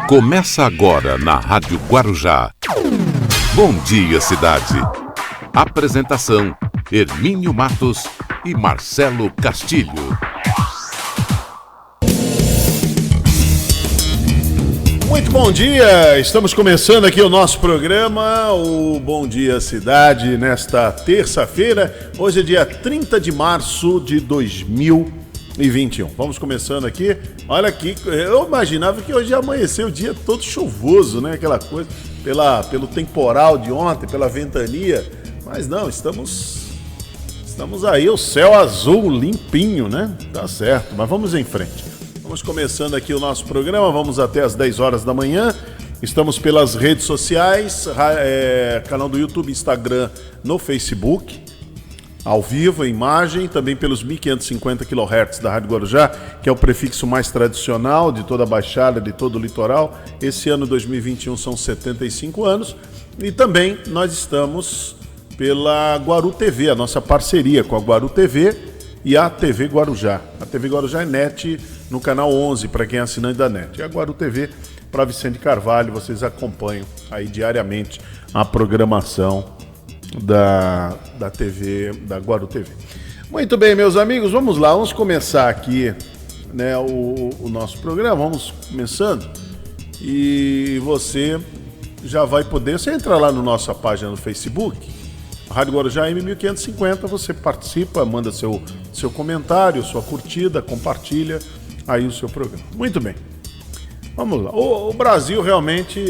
Começa agora na Rádio Guarujá. Bom dia, cidade. Apresentação: Hermínio Matos e Marcelo Castilho. Muito bom dia, estamos começando aqui o nosso programa, o Bom Dia Cidade, nesta terça-feira. Hoje é dia 30 de março de 2021. Vamos começando aqui. Olha aqui, eu imaginava que hoje ia amanhecer o dia todo chuvoso, né? Aquela coisa, pelo temporal de ontem, pela ventania. Mas não, estamos aí, o céu azul limpinho, né? Tá certo, mas vamos em frente. Vamos começando aqui o nosso programa, vamos até às 10 horas da manhã. Estamos pelas redes sociais, canal do YouTube, Instagram, no Facebook, ao vivo, em imagem, também pelos 1550 kHz da Rádio Guarujá, que é o prefixo mais tradicional de toda a Baixada, de todo o litoral. Esse ano 2021 são 75 anos. E também nós estamos pela Guaru TV, a nossa parceria com a Guaru TV e a TV Guarujá. A TV Guarujá é NET no canal 11, para quem é assinante da NET. E a Guaru TV para Vicente Carvalho, vocês acompanham aí diariamente a programação da TV, da Guaru TV. Muito bem, meus amigos, vamos lá, vamos começar aqui, né, o nosso programa, vamos começando, e você já vai poder, você entra lá na nossa página no Facebook, Rádio Guarujá M1550, você participa, manda seu comentário, sua curtida, compartilha aí o seu programa. Muito bem, vamos lá. O Brasil realmente,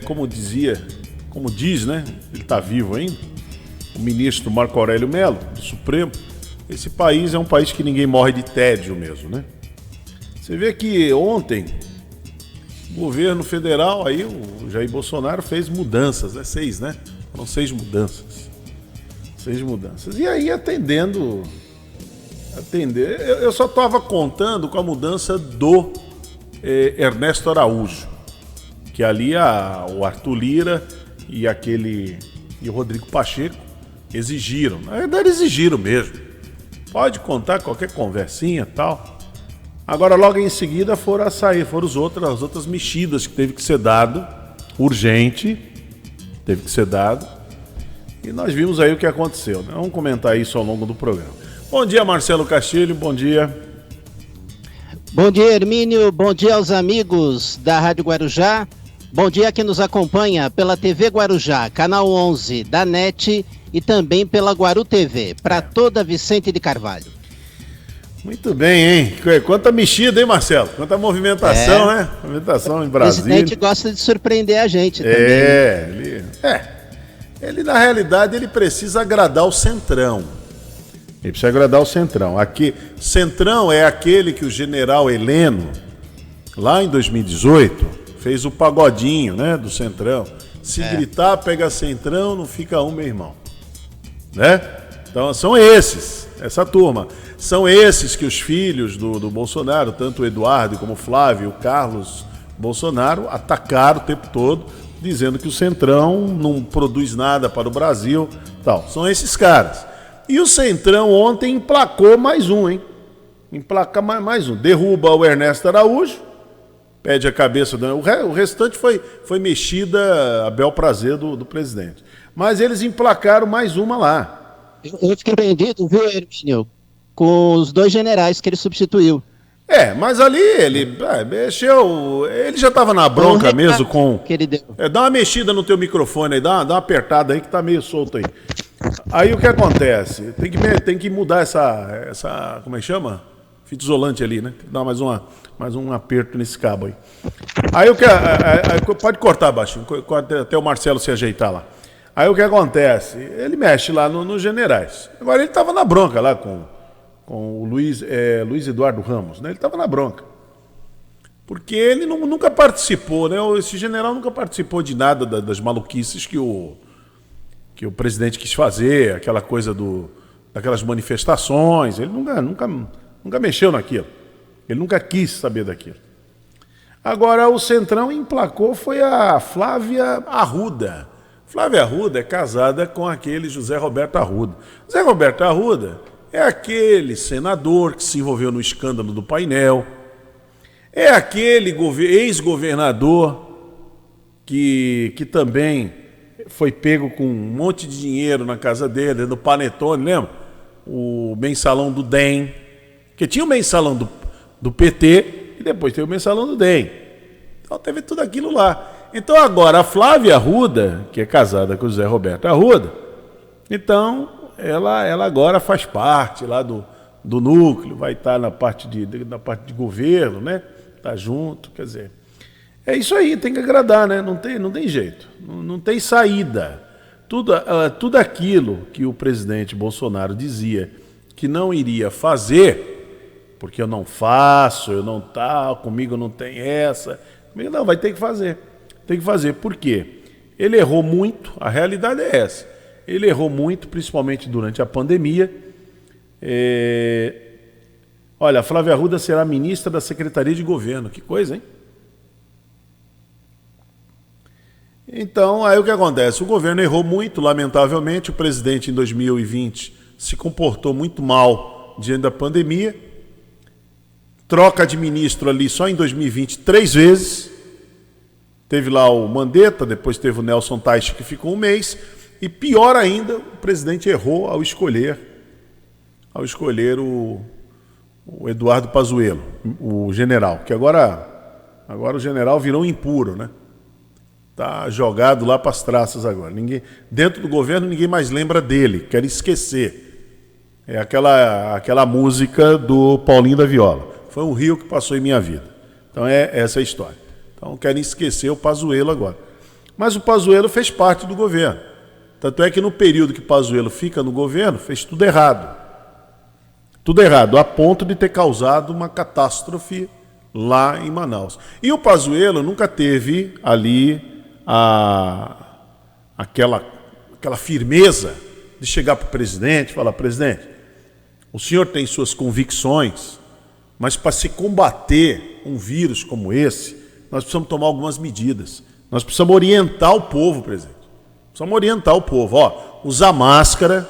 como diz, né, ele está vivo ainda, o ministro Marco Aurélio Mello, do Supremo, esse país é um país que ninguém morre de tédio mesmo, né? Você vê que ontem o governo federal, aí o Jair Bolsonaro fez mudanças, né? 6, né? Foram 6 mudanças. 6 mudanças. E aí eu só estava contando com a mudança do Ernesto Araújo, que ali o Arthur Lira e o Rodrigo Pacheco exigiram. Na verdade, exigiram mesmo. Pode contar qualquer conversinha e tal. Agora, logo em seguida, foram as outras mexidas que teve que ser dado, urgente, teve que ser dado. E nós vimos aí o que aconteceu, né? Vamos comentar isso ao longo do programa. Bom dia, Marcelo Castilho, bom dia. Bom dia, Hermínio, bom dia aos amigos da Rádio Guarujá. Bom dia a quem nos acompanha pela TV Guarujá, canal 11 da NET e também pela Guaru TV, para toda Vicente de Carvalho. Muito bem, hein? Quanta mexida, hein, Marcelo? Quanta movimentação, né? Movimentação em Brasília. O presidente gosta de surpreender a gente também. Ele na realidade, ele precisa agradar o Centrão. Ele precisa agradar o Centrão. Aqui, Centrão é aquele que o general Heleno, lá em 2018, fez o pagodinho, né, do Centrão. Se gritar, pega Centrão, não fica um, meu irmão. Né? Então, são essa turma. São esses que os filhos do Bolsonaro, tanto o Eduardo como o Flávio, o Carlos Bolsonaro, atacaram o tempo todo, dizendo que o Centrão não produz nada para o Brasil, tal. São esses caras. E o Centrão ontem emplacou mais um, hein? Emplaca mais um. Derruba o Ernesto Araújo, pede a cabeça do... O restante foi mexida a bel prazer do presidente. Mas eles emplacaram mais uma lá. Eu fiquei surpreendido, viu, Hermínio, com os 2 generais que ele substituiu. Mas ali ele mexeu, ele já estava na bronca mesmo com... Que ele deu. Dá uma mexida no teu microfone aí, dá uma apertada aí que tá meio solto aí. Aí o que acontece? Tem que mudar essa como é que chama? Fita isolante ali, né? Tem que dar mais um aperto nesse cabo aí. Aí pode cortar, baixinho, até o Marcelo se ajeitar lá. Aí o que acontece? Ele mexe lá nos generais. Agora ele estava na bronca lá com o Luiz Eduardo Ramos, né? Ele estava na bronca. Porque ele nunca participou, né? Esse general nunca participou de nada das maluquices que o presidente quis fazer, aquela coisa daquelas manifestações. Ele nunca mexeu naquilo. Ele nunca quis saber daquilo. Agora, o Centrão emplacou foi a Flávia Arruda. Flávia Arruda é casada com aquele José Roberto Arruda. José Roberto Arruda é aquele senador que se envolveu no escândalo do painel. É aquele ex-governador que também foi pego com um monte de dinheiro na casa dele, do Panetone, lembra? O mensalão do DEM. Porque tinha o mensalão do PT e depois teve o mensalão do DEM. Então teve tudo aquilo lá. Então agora a Flávia Arruda, que é casada com o José Roberto Arruda, então ela agora faz parte lá do núcleo, vai estar na parte de governo, né? Tá junto, quer dizer. É isso aí, tem que agradar, né? Não tem jeito, não tem saída. Tudo aquilo que o presidente Bolsonaro dizia que não iria fazer, porque eu não faço, eu não comigo não tem essa, comigo não, vai ter que fazer. Tem que fazer, por quê? Ele errou muito, a realidade é essa. Ele errou muito, principalmente durante a pandemia. Olha, a Flávia Arruda será ministra da Secretaria de Governo. Que coisa, hein? Então, aí o que acontece? O governo errou muito, lamentavelmente. O presidente, em 2020, se comportou muito mal diante da pandemia. Troca de ministro ali só em 2020 3 vezes. Teve lá o Mandetta, depois teve o Nelson Teich, que ficou um mês. E pior ainda, o presidente errou ao escolher o Eduardo Pazuello, o general. Que agora o general virou um impuro, né? Tá jogado lá para as traças agora. Dentro do governo ninguém mais lembra dele, quer esquecer. É aquela música do Paulinho da Viola. Foi um rio que passou em minha vida. Então é essa a história. Então querem esquecer o Pazuello agora. Mas o Pazuello fez parte do governo. Tanto é que no período que o Pazuello fica no governo, fez tudo errado. Tudo errado, a ponto de ter causado uma catástrofe lá em Manaus. E o Pazuello nunca teve ali aquela firmeza de chegar para o presidente e falar: presidente, o senhor tem suas convicções, mas para se combater um vírus como esse, nós precisamos tomar algumas medidas. Nós precisamos orientar o povo, presidente. Precisamos orientar o povo. Usar máscara,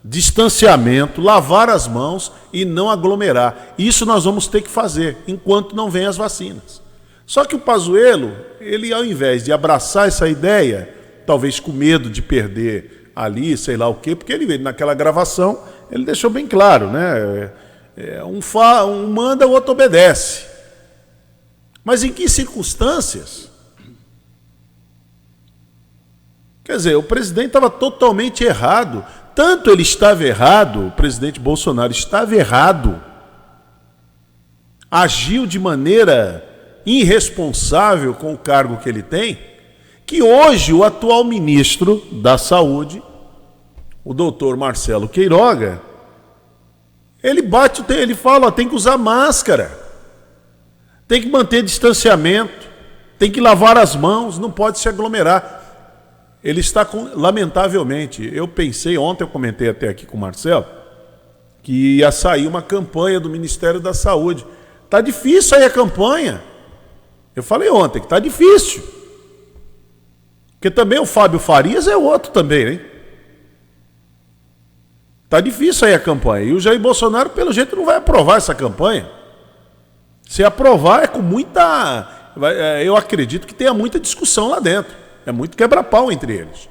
distanciamento, lavar as mãos e não aglomerar. Isso nós vamos ter que fazer enquanto não vêm as vacinas. Só que o Pazuello, ele ao invés de abraçar essa ideia, talvez com medo de perder ali, sei lá o quê, porque ele naquela gravação, ele deixou bem claro, né? Um manda, o outro obedece. Mas em que circunstâncias? Quer dizer, o presidente estava totalmente errado. Tanto ele estava errado, o presidente Bolsonaro estava errado, agiu de maneira irresponsável com o cargo que ele tem, que hoje o atual ministro da Saúde, o doutor Marcelo Queiroga, ele fala: tem que usar máscara, tem que manter distanciamento, tem que lavar as mãos, não pode se aglomerar. Ele está lamentavelmente, eu pensei, ontem eu comentei até aqui com o Marcelo, que ia sair uma campanha do Ministério da Saúde. Está difícil aí a campanha. Eu falei ontem que está difícil. Porque também o Fábio Farias é outro também, hein? Está difícil aí a campanha. E o Jair Bolsonaro, pelo jeito, não vai aprovar essa campanha. Se aprovar, é com muita... Eu acredito que tenha muita discussão lá dentro. É muito quebra-pau entre eles.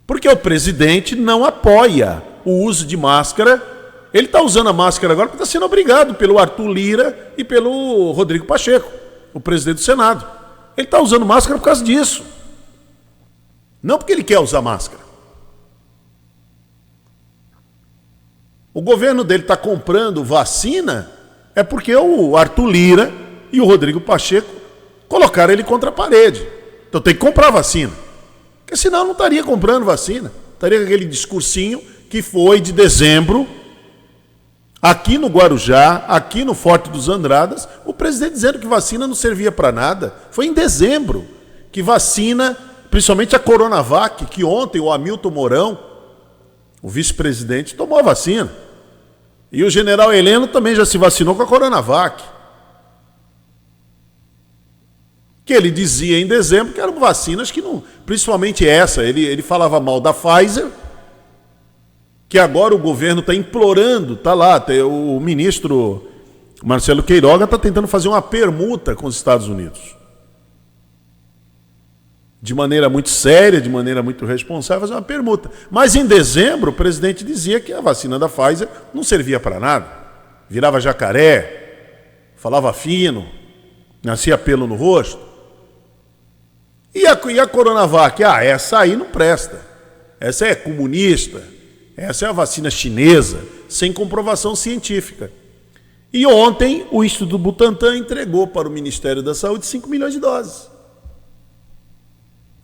Porque o presidente não apoia o uso de máscara. Ele está usando a máscara agora porque está sendo obrigado pelo Arthur Lira e pelo Rodrigo Pacheco, o presidente do Senado. Ele está usando máscara por causa disso. Não porque ele quer usar máscara. O governo dele está comprando vacina é porque o Arthur Lira e o Rodrigo Pacheco colocaram ele contra a parede. Então tem que comprar vacina. Porque senão não estaria comprando vacina. Estaria com aquele discursinho que foi de dezembro, aqui no Guarujá, aqui no Forte dos Andradas, o presidente dizendo que vacina não servia para nada. Foi em dezembro que vacina, principalmente a Coronavac, que ontem o Hamilton Mourão, o vice-presidente, tomou a vacina. E o general Heleno também já se vacinou com a Coronavac. Que ele dizia em dezembro que eram vacinas que não... Principalmente essa, ele falava mal da Pfizer, que agora o governo está implorando, está lá, o ministro Marcelo Queiroga está tentando fazer uma permuta com os Estados Unidos. De maneira muito séria, de maneira muito responsável, fazer uma permuta. Mas em dezembro, o presidente dizia que a vacina da Pfizer não servia para nada. Virava jacaré, falava fino, nascia pelo no rosto. E a Coronavac? Essa aí não presta. Essa é comunista. Essa é a vacina chinesa, sem comprovação científica. E ontem, o Instituto Butantan entregou para o Ministério da Saúde 5 milhões de doses.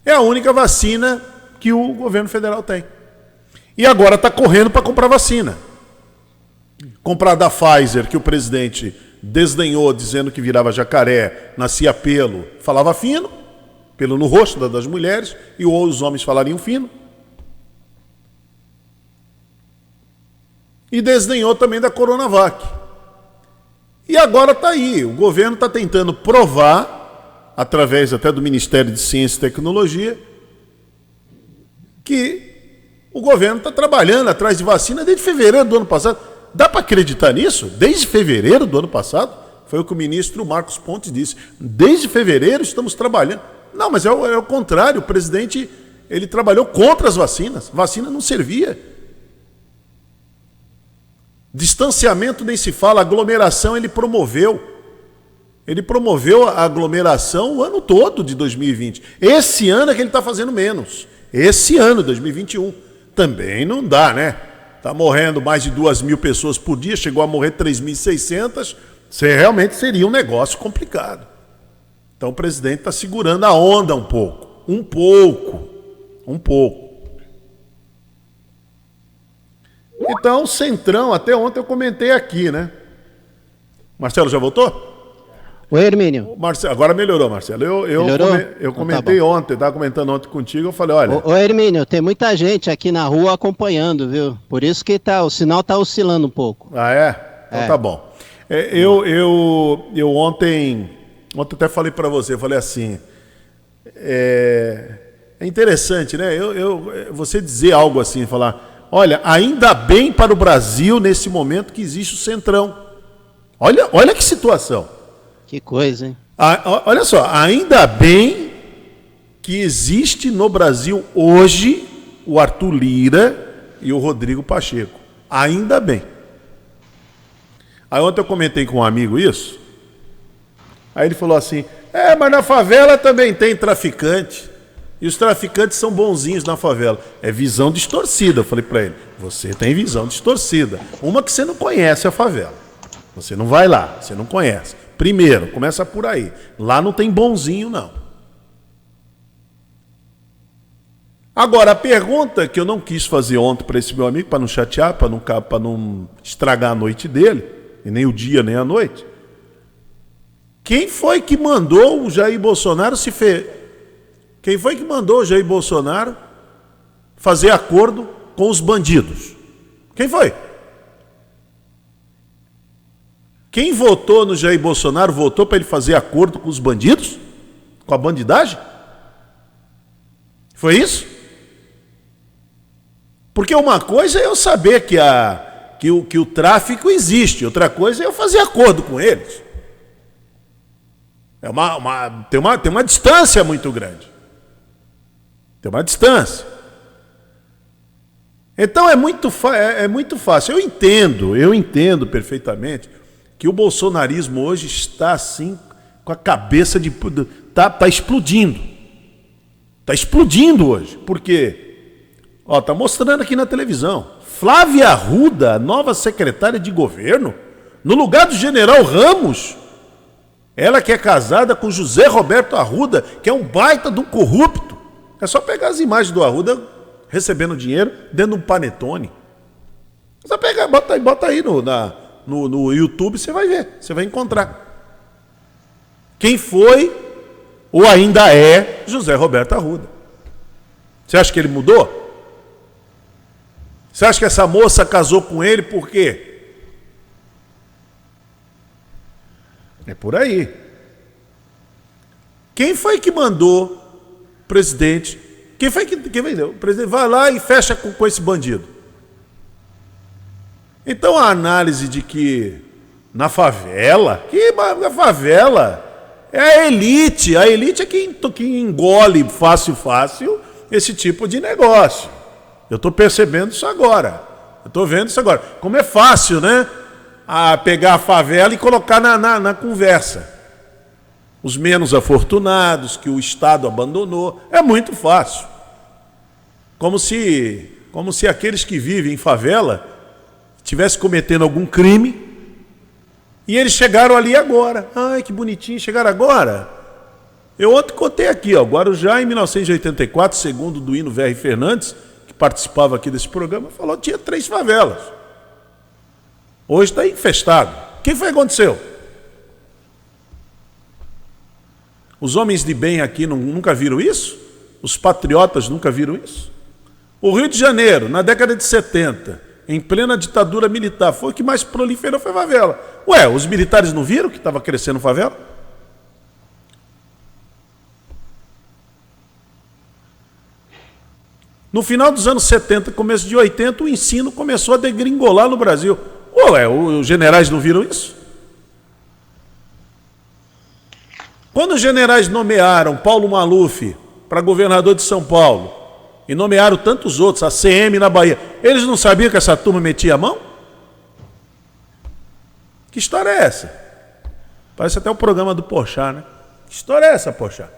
É a única vacina que o governo federal tem. E agora está correndo para comprar vacina. Comprar da Pfizer, que o presidente desdenhou, dizendo que virava jacaré, nascia pelo, falava fino, pelo no rosto das mulheres, e os homens falariam fino. E desdenhou também da Coronavac. E agora está aí, o governo está tentando provar, através até do Ministério de Ciência e Tecnologia, que o governo está trabalhando atrás de vacina desde fevereiro do ano passado. Dá para acreditar nisso? Desde fevereiro do ano passado? Foi o que o ministro Marcos Pontes disse. Desde fevereiro estamos trabalhando. Não, mas é o contrário. O presidente ele trabalhou contra as vacinas. Vacina não servia. Distanciamento nem se fala. Aglomeração ele promoveu. Ele promoveu a aglomeração o ano todo de 2020. Esse ano é que ele está fazendo menos. Esse ano, 2021. Também não dá, né? Está morrendo mais de 2.000 pessoas por dia, chegou a morrer 3.600. Realmente seria um negócio complicado. Então o presidente está segurando a onda um pouco. Um pouco. Então, o Centrão, até ontem eu comentei aqui, né? Marcelo, já voltou? Oi, Hermínio. Marcelo, agora melhorou, Marcelo. Eu comentei ontem, estava comentando ontem contigo, eu falei, olha... Ô, Hermínio, tem muita gente aqui na rua acompanhando, viu? Por isso que o sinal está oscilando um pouco. Ah, é? Então tá bom. Eu ontem até falei para você, eu falei assim, é interessante, né? Você dizer algo assim, falar, olha, ainda bem para o Brasil nesse momento que existe o Centrão. Olha que situação. Que coisa, hein? Olha só, ainda bem que existe no Brasil hoje o Arthur Lira e o Rodrigo Pacheco. Ainda bem. Aí ontem eu comentei com um amigo isso. Aí ele falou assim, mas na favela também tem traficante. E os traficantes são bonzinhos na favela. É visão distorcida, eu falei pra ele. Você tem visão distorcida. Uma que você não conhece a favela. Você não vai lá, você não conhece. Primeiro, começa por aí. Lá não tem bonzinho, não. Agora, a pergunta que eu não quis fazer ontem para esse meu amigo, para não chatear, para não estragar a noite dele, e nem o dia, nem a noite. Quem foi que mandou o Jair Bolsonaro Quem foi que mandou o Jair Bolsonaro fazer acordo com os bandidos? Quem foi? Quem votou no Jair Bolsonaro votou para ele fazer acordo com os bandidos? Com a bandidagem? Foi isso? Porque uma coisa é eu saber que o tráfico existe, outra coisa é eu fazer acordo com eles. Tem uma distância muito grande. Tem uma distância. Então é muito fácil. Eu entendo perfeitamente que o bolsonarismo hoje está assim, com a cabeça tá explodindo. Está explodindo hoje. Por quê? Está mostrando aqui na televisão. Flávia Arruda, nova secretária de governo, no lugar do general Ramos. Ela que é casada com José Roberto Arruda, que é um baita de um corrupto. É só pegar as imagens do Arruda recebendo dinheiro dentro de um panetone. Só pega, bota aí no YouTube, você vai ver, você vai encontrar. Quem foi ou ainda é José Roberto Arruda. Você acha que ele mudou? Você acha que essa moça casou com ele por quê? É por aí. Quem foi que mandou o presidente? Quem vendeu? O presidente vai lá e fecha com esse bandido. Então a análise de que Na favela? Na favela? É a elite. A elite é quem engole fácil esse tipo de negócio. Eu estou percebendo isso agora. Eu estou vendo isso agora. Como é fácil, né? Pegar a favela e colocar na conversa. Os menos afortunados, que o Estado abandonou. É muito fácil. Como se aqueles que vivem em favela estivessem cometendo algum crime e eles chegaram ali agora. Ai, que bonitinho, chegaram agora. Eu ontem contei aqui, Guarujá, em 1984, segundo o Duíno VR Fernandes, que participava aqui desse programa, falou que tinha 3 favelas. Hoje está infestado. O que foi que aconteceu? Os homens de bem aqui nunca viram isso? Os patriotas nunca viram isso? O Rio de Janeiro, na década de 70, em plena ditadura militar, foi o que mais proliferou, foi favela. Ué, os militares não viram que estava crescendo favela? No final dos anos 70, começo de 80, o ensino começou a degringolar no Brasil. Ué, os generais não viram isso? Quando os generais nomearam Paulo Maluf para governador de São Paulo, e nomearam tantos outros, a CM na Bahia, eles não sabiam que essa turma metia a mão? Que história é essa? Parece até o programa do Porchat, né? Que história é essa, Porchat?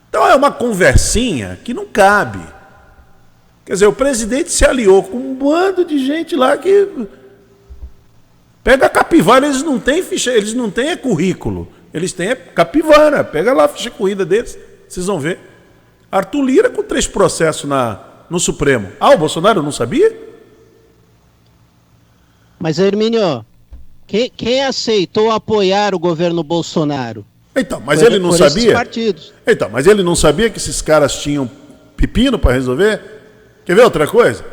Então é uma conversinha que não cabe. Quer dizer, o presidente se aliou com um bando de gente lá que pega a capivara, eles não têm ficha, eles não têm currículo, eles têm capivara, pega lá a ficha corrida deles, vocês vão ver. Arthur Lira com 3 processos no Supremo. O Bolsonaro não sabia? Mas, Hermínio, quem aceitou apoiar o governo Bolsonaro? Então, mas ele não sabia? Partidos. Então, mas ele não sabia que esses caras tinham pepino para resolver? Quer ver outra coisa?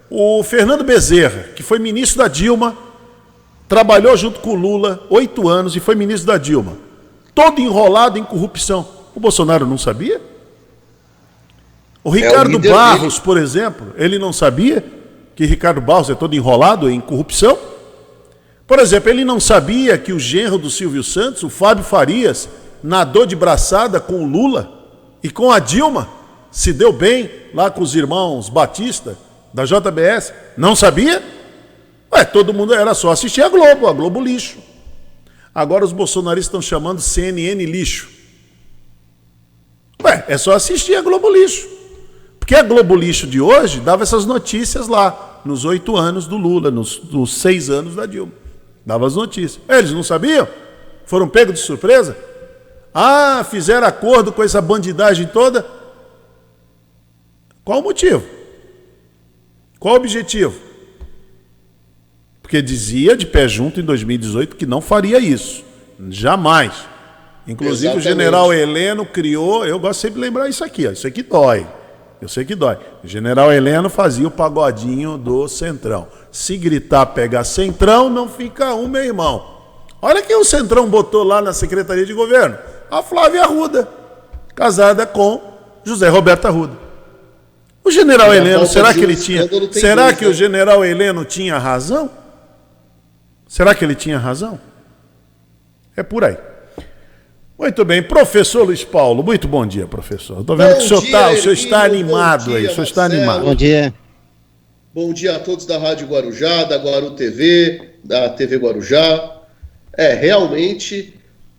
O Fernando Bezerra, que foi ministro da Dilma, trabalhou junto com o Lula 8 anos e foi ministro da Dilma. Todo enrolado em corrupção. O Bolsonaro não sabia? O Ricardo Barros, por exemplo, ele não sabia que Ricardo Barros é todo enrolado em corrupção? Por exemplo, ele não sabia que o genro do Silvio Santos, o Fábio Farias, nadou de braçada com o Lula e com a Dilma, se deu bem lá com os irmãos Batista, da JBS? Não sabia? Ué, todo mundo era só assistir a Globo lixo. Agora os bolsonaristas estão chamando CNN lixo. Ué, é só assistir a Globo lixo. Porque a Globo lixo de hoje dava essas notícias lá, nos 8 anos do Lula, nos 6 anos da Dilma. Dava as notícias. Eles não sabiam? Foram pegos de surpresa? Fizeram acordo com essa bandidagem toda? Qual o motivo? Qual o objetivo? Porque dizia de pé junto em 2018 que não faria isso. Jamais. Inclusive Exatamente. O general Heleno criou, eu gosto sempre de lembrar isso aqui, isso aqui dói. Eu sei que dói. O general Heleno fazia o pagodinho do Centrão. Se gritar, pegar Centrão, não fica um, meu irmão. Olha quem o Centrão botou lá na Secretaria de Governo. A Flávia Arruda, casada com José Roberto Arruda. O general Heleno, será que ele tinha... Será que o general Heleno tinha razão? Será que ele tinha razão? É por aí. Muito bem, professor Luiz Paulo, muito bom dia, professor. Estou vendo que o senhor está animado aí, o senhor está animado. Bom dia. Bom dia a todos da Rádio Guarujá, da Guaru TV, da TV Guarujá. Realmente,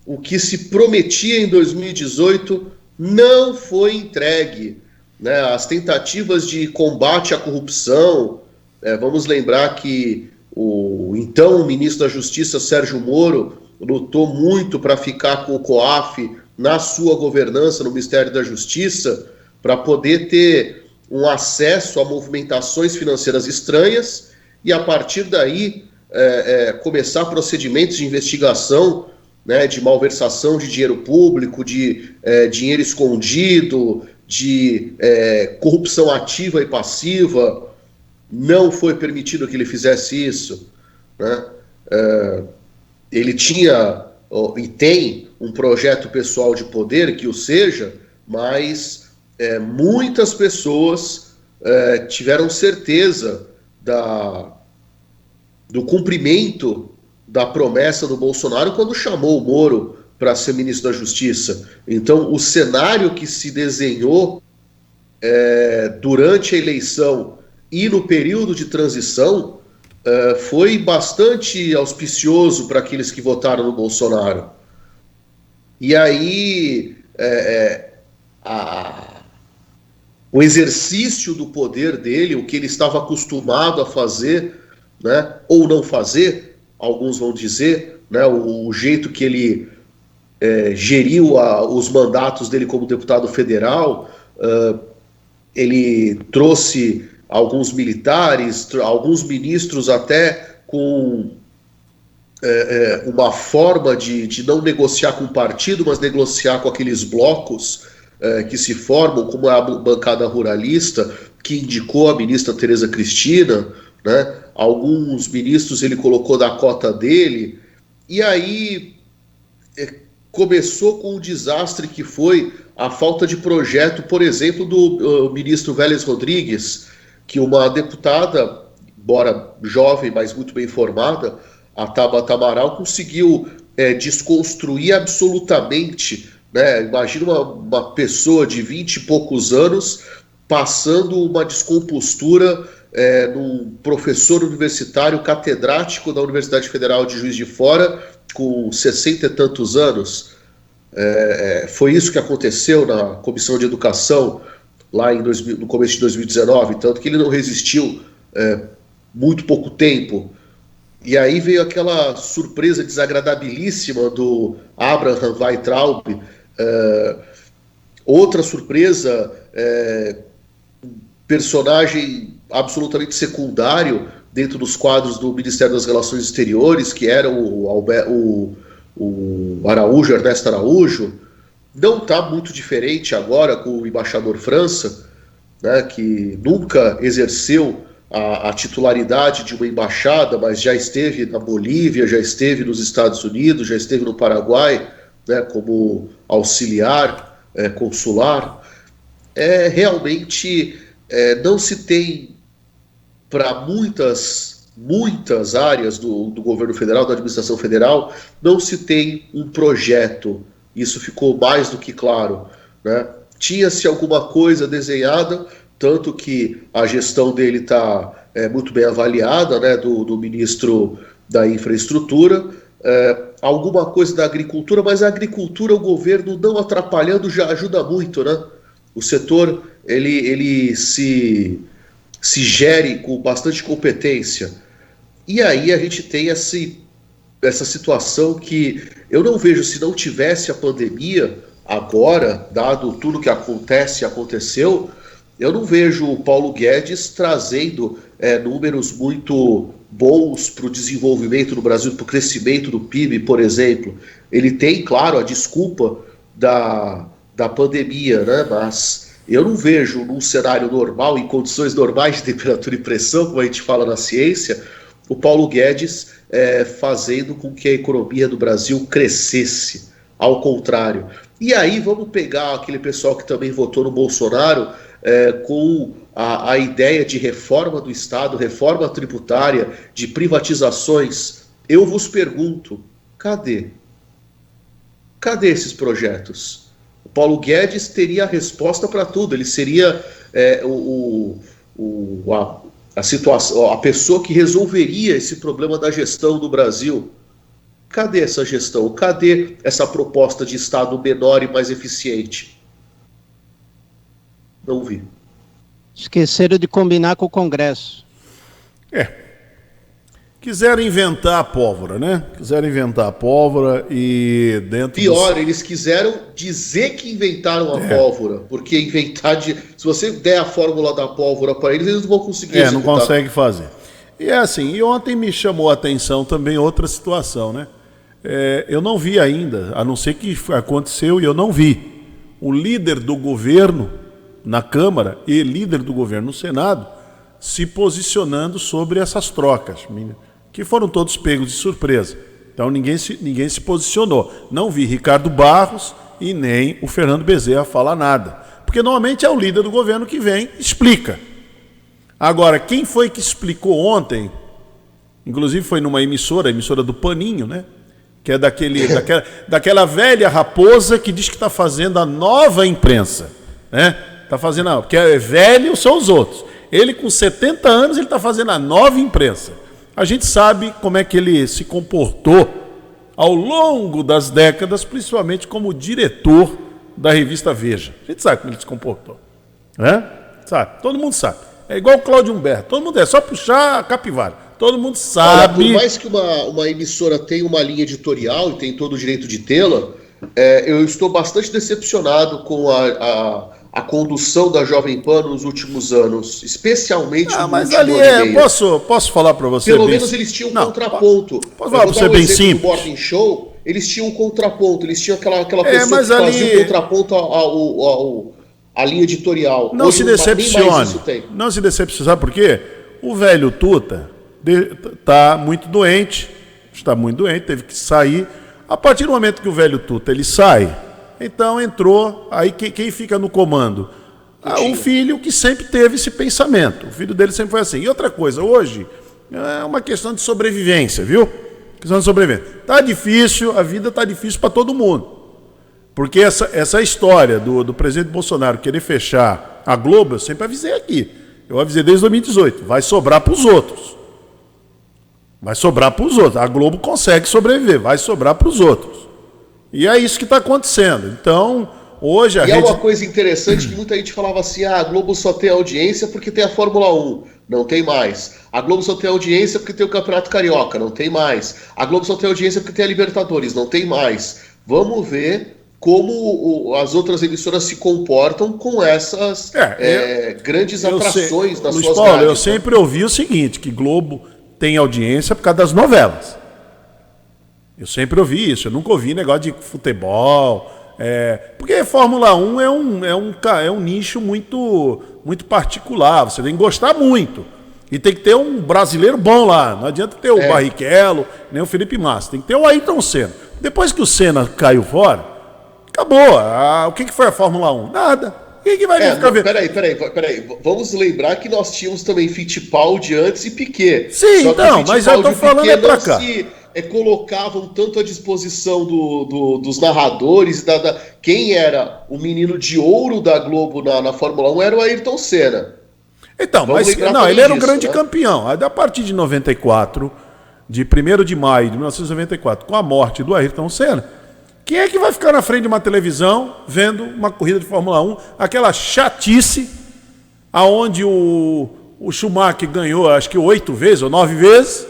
o que se prometia em 2018 não foi entregue, né? As tentativas de combate à corrupção, vamos lembrar que o então ministro da Justiça, Sérgio Moro, lutou muito para ficar com o COAF na sua governança no Ministério da Justiça, para poder ter um acesso a movimentações financeiras estranhas e, a partir daí, começar procedimentos de investigação, né, de malversação de dinheiro público, de dinheiro escondido, de corrupção ativa e passiva. Não foi permitido que ele fizesse isso, né? Ele tinha e tem um projeto pessoal de poder que o seja, mas muitas pessoas tiveram certeza do cumprimento da promessa do Bolsonaro quando chamou o Moro para ser ministro da Justiça. Então, o cenário que se desenhou durante a eleição e no período de transição foi bastante auspicioso para aqueles que votaram no Bolsonaro. E aí, o exercício do poder dele, o que ele estava acostumado a fazer, né, ou não fazer, alguns vão dizer, né, o jeito que ele geriu os mandatos dele como deputado federal, ele trouxe alguns militares, alguns ministros até com uma forma de não negociar com o partido, mas negociar com aqueles blocos que se formam, como a bancada ruralista, que indicou a ministra Tereza Cristina, né? Alguns ministros ele colocou da cota dele, e aí começou com o desastre que foi a falta de projeto, por exemplo, do ministro Vélez Rodrigues, que uma deputada, embora jovem, mas muito bem formada, a Tabata Amaral, conseguiu desconstruir absolutamente, né? Imagina uma pessoa de 20 e poucos anos passando uma descompostura num professor universitário catedrático da Universidade Federal de Juiz de Fora, com 60 e tantos anos. Foi isso que aconteceu na Comissão de Educação lá no começo de 2019, tanto que ele não resistiu muito pouco tempo. E aí veio aquela surpresa desagradabilíssima do Abraham Weintraub, outra surpresa, personagem absolutamente secundário dentro dos quadros do Ministério das Relações Exteriores, que era o Araújo, Ernesto Araújo. Não está muito diferente agora com o embaixador França, né, que nunca exerceu a titularidade de uma embaixada, mas já esteve na Bolívia, já esteve nos Estados Unidos, já esteve no Paraguai, né, como auxiliar consular. Realmente não se tem, para muitas áreas do governo federal, da administração federal, não se tem um projeto. Isso ficou mais do que claro, né? Tinha-se alguma coisa desenhada, tanto que a gestão dele está muito bem avaliada, né, do ministro da Infraestrutura, alguma coisa da agricultura, mas a agricultura, o governo não atrapalhando já ajuda muito, né? O setor ele se gere com bastante competência. E aí a gente tem essa situação que eu não vejo, se não tivesse a pandemia agora, dado tudo que aconteceu, eu não vejo o Paulo Guedes trazendo números muito bons para o desenvolvimento do Brasil, para o crescimento do PIB, por exemplo. Ele tem, claro, a desculpa da pandemia, né? Mas eu não vejo num cenário normal, em condições normais de temperatura e pressão, como a gente fala na ciência, o Paulo Guedes fazendo com que a economia do Brasil crescesse. Ao contrário. E aí vamos pegar aquele pessoal que também votou no Bolsonaro com a ideia de reforma do Estado, reforma tributária, de privatizações. Eu vos pergunto, cadê? Cadê esses projetos? O Paulo Guedes teria a resposta para tudo. Ele seria a situação, a pessoa que resolveria esse problema da gestão do Brasil. Cadê essa gestão? Cadê essa proposta de Estado menor e mais eficiente? Não vi. Esqueceram de combinar com o Congresso. Quiseram inventar a pólvora, né? Quiseram inventar a pólvora e dentro... Pior, eles quiseram dizer que inventaram a pólvora, porque se você der a fórmula da pólvora para eles não vão conseguir executar. Não consegue fazer. E assim, e ontem me chamou a atenção também outra situação, né? Eu não vi ainda, a não ser que aconteceu e eu não vi, o líder do governo na Câmara e líder do governo no Senado se posicionando sobre essas trocas, que foram todos pegos de surpresa. Então ninguém se posicionou. Não vi Ricardo Barros e nem o Fernando Bezerra falar nada. Porque normalmente é o líder do governo que vem e explica. Agora, quem foi que explicou ontem Inclusive foi numa emissora, a emissora do Paninho, né? Que é daquela velha raposa que diz que está fazendo a nova imprensa, né? Tá fazendo, porque é velho são os outros. Ele com 70 anos, ele está fazendo a nova imprensa. A gente sabe como é que ele se comportou ao longo das décadas, principalmente como diretor da revista Veja. A gente sabe como ele se comportou, né? Sabe? Todo mundo sabe. É igual o Cláudio Humberto. Todo mundo é só puxar a capivara. Todo mundo sabe. Olha, por mais que uma emissora tenha uma linha editorial e tem todo o direito de tê-la, eu estou bastante decepcionado com a condução da Jovem Pan nos últimos anos, especialmente no mas último ali ano e meio. Posso falar para você? Pelo menos eles tinham um contraponto. Posso falar para você bem simples? No Morning Show, eles tinham um contraponto, eles tinham aquela pessoa que fazia o contraponto à linha editorial. Não se decepcione. Não se decepcione. Sabe por quê? O velho Tuta está muito doente, teve que sair. A partir do momento que o velho Tuta ele sai, então entrou, aí quem fica no comando? O filho que sempre teve esse pensamento. O filho dele sempre foi assim. E outra coisa, hoje é uma questão de sobrevivência, viu? Questão de sobrevivência. Tá difícil, a vida tá difícil para todo mundo. Porque essa história do presidente Bolsonaro querer fechar a Globo, eu sempre avisei aqui. Eu avisei desde 2018. Vai sobrar para os outros. Vai sobrar para os outros. A Globo consegue sobreviver, vai sobrar para os outros. E é isso que está acontecendo. Então, hoje a rede... é uma coisa interessante que muita gente falava assim, a Globo só tem audiência porque tem a Fórmula 1. Não tem mais. A Globo só tem audiência porque tem o Campeonato Carioca. Não tem mais. A Globo só tem audiência porque tem a Libertadores. Não tem mais. Vamos ver como as outras emissoras se comportam com essas grandes atrações nas Luiz suas Paulo, grades. Eu sempre ouvi o seguinte, que Globo tem audiência por causa das novelas. Eu sempre ouvi isso, eu nunca ouvi negócio de futebol, porque Fórmula 1 é um nicho muito, muito particular, você tem que gostar muito. E tem que ter um brasileiro bom lá, não adianta ter o Barrichello, nem o Felipe Massa, tem que ter o Ayrton Senna. Depois que o Senna caiu fora, acabou. O que foi a Fórmula 1? Nada. Quem que vai ficar vendo? Peraí. Vamos lembrar que nós tínhamos também Fittipaldi antes e Piquet. Sim, então, mas eu tô falando pra cá. Colocavam tanto à disposição dos narradores, quem era o menino de ouro da Globo na Fórmula 1 era o Ayrton Senna. Então, ele era um grande campeão. Aí, a partir de 94, de 1º de maio de 1994, com a morte do Ayrton Senna, quem é que vai ficar na frente de uma televisão vendo uma corrida de Fórmula 1, aquela chatice, aonde o Schumacher ganhou, acho que 8 vezes ou 9 vezes,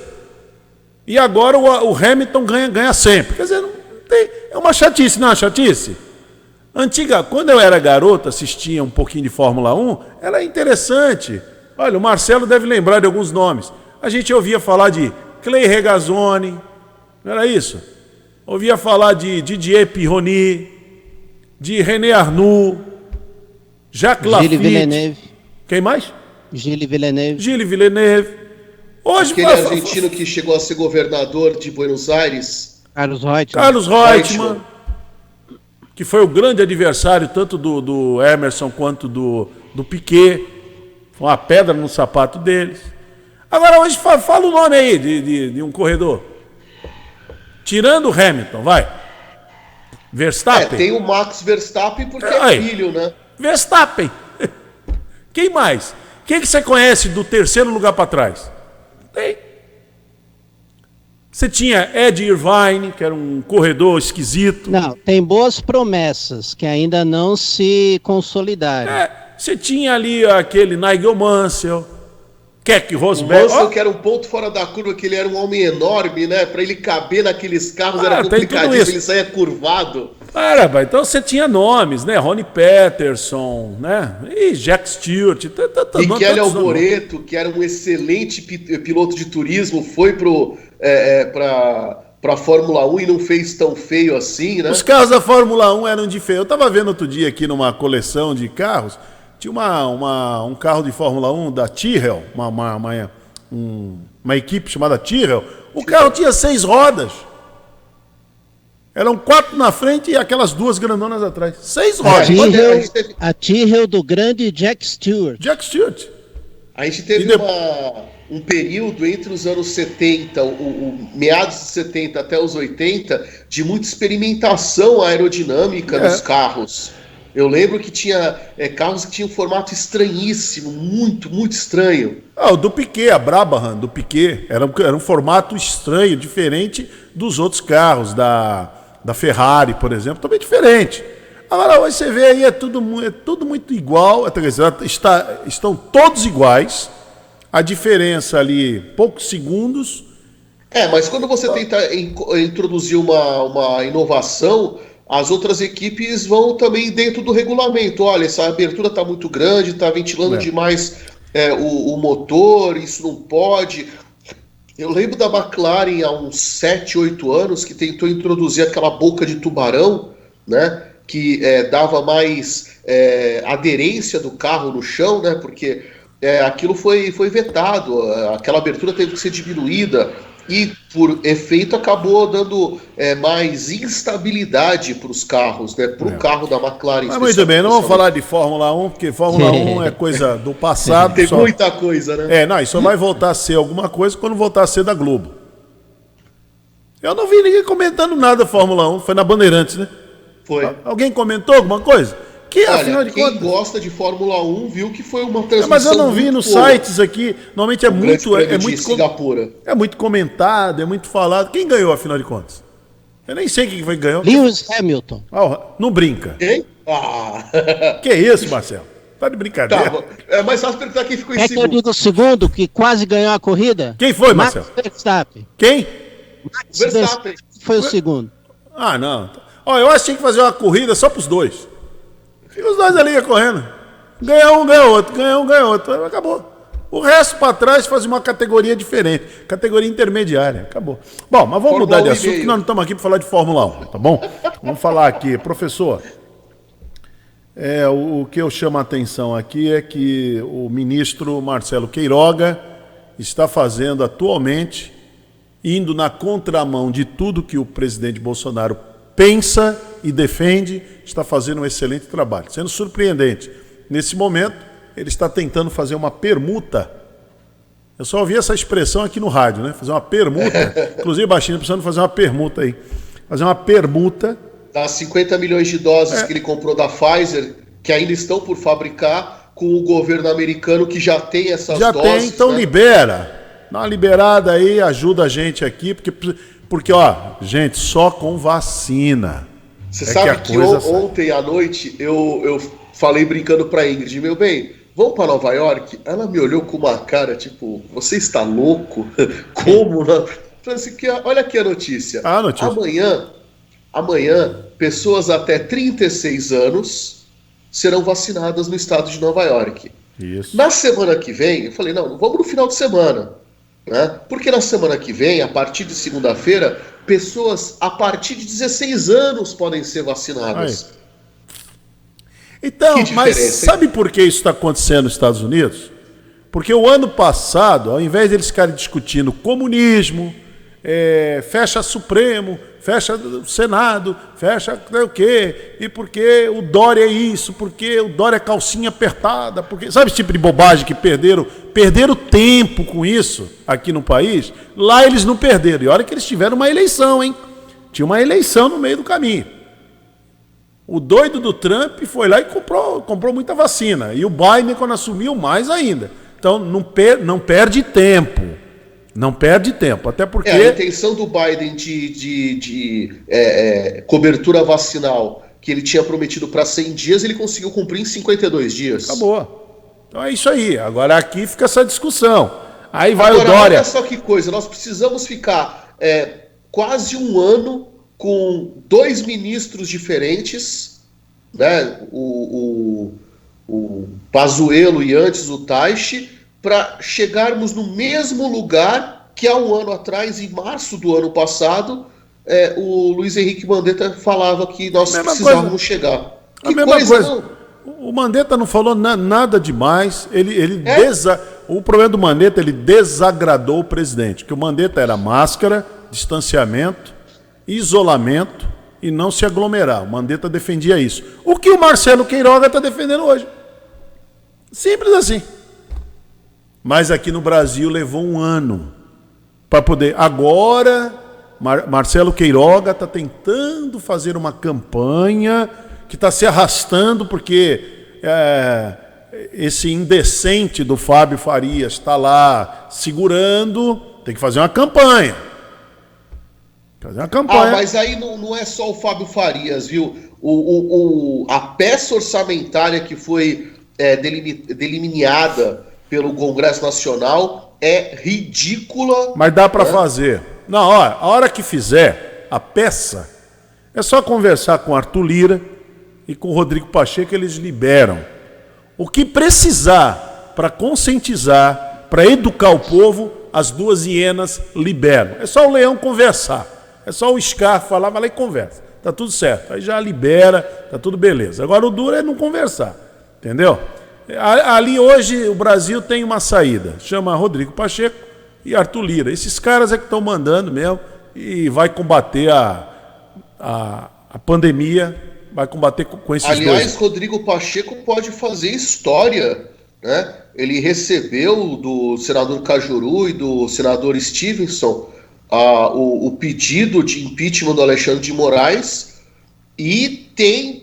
e agora o Hamilton ganha sempre. Quer dizer, não tem, é uma chatice, não é uma chatice? Quando eu era garoto, assistia um pouquinho de Fórmula 1, era interessante. Olha, o Marcelo deve lembrar de alguns nomes. A gente ouvia falar de Clay Regazzoni, não era isso? Ouvia falar de Didier Pironi, de René Arnoux, Jacques Lafitte. Gilles Villeneuve. Quem mais? Gilles Villeneuve. Hoje, aquele argentino que chegou a ser governador de Buenos Aires. Carlos Reutemann, que foi o grande adversário tanto do Emerson quanto do Piquet. Foi uma pedra no sapato deles. Agora, hoje, fala o nome aí de um corredor. Tirando o Hamilton, vai. Verstappen. Tem o Max Verstappen porque é filho, né? Verstappen. Quem mais? Quem que você conhece do terceiro lugar para trás? Tem. Você tinha Ed Irvine, que era um corredor esquisito. Não, tem boas promessas que ainda não se consolidaram. Você tinha ali aquele Nigel Mansell, Keck Rosberg. O Mansell, que era um ponto fora da curva, que ele era um homem enorme, né? Para ele caber naqueles carros era complicadíssimo, ele saía curvado. Então você tinha nomes, né? Ronnie Peterson, né? E Jack Stewart. Michele Alboreto, que era um excelente piloto de turismo, foi para a Fórmula 1 e não fez tão feio assim, né? Os carros da Fórmula 1 eram de feio. Eu estava vendo outro dia aqui numa coleção de carros, tinha um carro de Fórmula 1 da Tyrrell, uma equipe chamada Tyrrell. O carro tinha 6 rodas. Eram 4 na frente e aquelas 2 grandonas atrás. 6 rodas. A Tyrrell do grande Jack Stewart. A gente teve um período entre os anos 70, meados de 70 até os 80, de muita experimentação aerodinâmica nos carros. Eu lembro que tinha carros que tinham um formato estranhíssimo, muito, muito estranho. O do Piquet, a Brabham do Piquet, era um formato estranho, diferente dos outros carros, da Ferrari, por exemplo, também diferente. Agora, você vê aí, é tudo muito igual, estão todos iguais, a diferença ali, poucos segundos. Mas quando você tenta introduzir uma inovação, as outras equipes vão também dentro do regulamento. Olha, essa abertura está muito grande, está ventilando demais o motor, isso não pode. Eu lembro da McLaren há uns 7, 8 anos, que tentou introduzir aquela boca de tubarão, né, que dava mais aderência do carro no chão, né, porque aquilo foi vetado, aquela abertura teve que ser diminuída. E, por efeito, acabou dando mais instabilidade para os carros, né? Para o carro da McLaren. Mas muito bem, não vamos falar de Fórmula 1, porque Fórmula 1 é coisa do passado. Tem muita coisa, né? Não, isso só vai voltar a ser alguma coisa quando voltar a ser da Globo. Eu não vi ninguém comentando nada da Fórmula 1, foi na Bandeirantes, né? Foi. Alguém comentou alguma coisa? Olha, quem gosta de Fórmula 1 viu que foi uma transmissão. Mas eu não vi nos sites aqui. Normalmente é muito comentado, é muito falado. Quem ganhou, afinal de contas? Eu nem sei quem foi que ganhou. Lewis Hamilton. Não brinca. Quem? Que isso, Marcelo? Tá de brincadeira. Tá, é mais fácil perguntar quem ficou em segundo. É que eu digo o segundo, que quase ganhou a corrida? Quem foi, Marcelo? Max Verstappen. Quem? Max Verstappen foi o segundo. Não. Eu acho que tinha que fazer uma corrida só pros dois. Fica os dois ali correndo. Ganha um, ganha outro. Ganha um, ganha outro. Acabou. O resto para trás faz uma categoria diferente. Categoria intermediária. Acabou. Bom, mas vamos mudar de assunto, que nós não estamos aqui para falar de Fórmula 1, tá bom? Vamos falar aqui. Professor, o que eu chamo a atenção aqui é que o ministro Marcelo Queiroga está fazendo atualmente, indo na contramão de tudo que o presidente Bolsonaro pensa e defende, está fazendo um excelente trabalho, sendo surpreendente. Nesse momento, ele está tentando fazer uma permuta. Eu só ouvi essa expressão aqui no rádio, né? Fazer uma permuta. Inclusive, Baixinho, precisando fazer uma permuta aí. Fazer uma permuta. Das 50 milhões de doses que ele comprou da Pfizer, que ainda estão por fabricar, com o governo americano que já tem essas doses. Já tem, então, né? Libera. Dá uma liberada aí, ajuda a gente aqui, porque, gente, só com vacina. Você sabe que ontem à noite eu falei brincando pra Ingrid, meu bem, vamos pra Nova York? Ela me olhou com uma cara, tipo, você está louco? Como? Assim, olha aqui a notícia. Amanhã, pessoas até 36 anos serão vacinadas no estado de Nova York. Isso. Na semana que vem, eu falei, não, vamos no final de semana. Né? Porque na semana que vem, a partir de segunda-feira, pessoas a partir de 16 anos podem ser vacinadas. Então, mas sabe por que isso está acontecendo nos Estados Unidos? Porque o ano passado, ao invés de eles ficarem discutindo comunismo, fecha Supremo, fecha Senado, fecha o quê? E porque o Dória é isso, porque o Dória é calcinha apertada, porque sabe esse tipo de bobagem que perderam tempo com isso aqui no país? Lá eles não perderam. E olha que eles tiveram uma eleição, hein? Tinha uma eleição no meio do caminho. O doido do Trump foi lá e comprou muita vacina. E o Biden, quando assumiu, mais ainda. Então não perde tempo. Não perde tempo, até porque... a intenção do Biden de cobertura vacinal que ele tinha prometido para 100 dias, ele conseguiu cumprir em 52 dias. Acabou. Então é isso aí. Agora aqui fica essa discussão. Aí vai o Dória... Olha só que coisa, nós precisamos ficar quase um ano com 2 ministros diferentes, né? O Pazuello e antes o Taishi, para chegarmos no mesmo lugar que há um ano atrás, em março do ano passado, o Luiz Henrique Mandetta falava que nós precisávamos chegar. Que coisa, não? O Mandetta não falou nada demais. O problema do Mandetta, ele desagradou o presidente, que o Mandetta era máscara, distanciamento, isolamento e não se aglomerar. O Mandetta defendia isso. O que o Marcelo Queiroga está defendendo hoje. Simples assim. Mas aqui no Brasil levou um ano para poder. Agora, Marcelo Queiroga está tentando fazer uma campanha que está se arrastando porque esse indecente do Fábio Farias está lá segurando. Tem que fazer uma campanha. Mas aí não é só o Fábio Farias, viu? A peça orçamentária que foi delimitada pelo Congresso Nacional é ridícula. Mas dá para fazer. Não, a hora que fizer a peça, é só conversar com Arthur Lira e com o Rodrigo Pacheco, eles liberam. O que precisar para conscientizar, para educar o povo, as duas hienas liberam. É só o leão conversar. É só o Scar falar, vai lá e conversa. Tá tudo certo. Aí já libera, tá tudo beleza. Agora o duro é não conversar. Entendeu? Ali hoje o Brasil tem uma saída. Chama Rodrigo Pacheco e Arthur Lira. Esses caras é que estão mandando mesmo e vai combater a pandemia, vai combater com esses dois. Aliás, Rodrigo Pacheco pode fazer história, né? Ele recebeu do senador Cajuru e do senador Stevenson o pedido de impeachment do Alexandre de Moraes e tem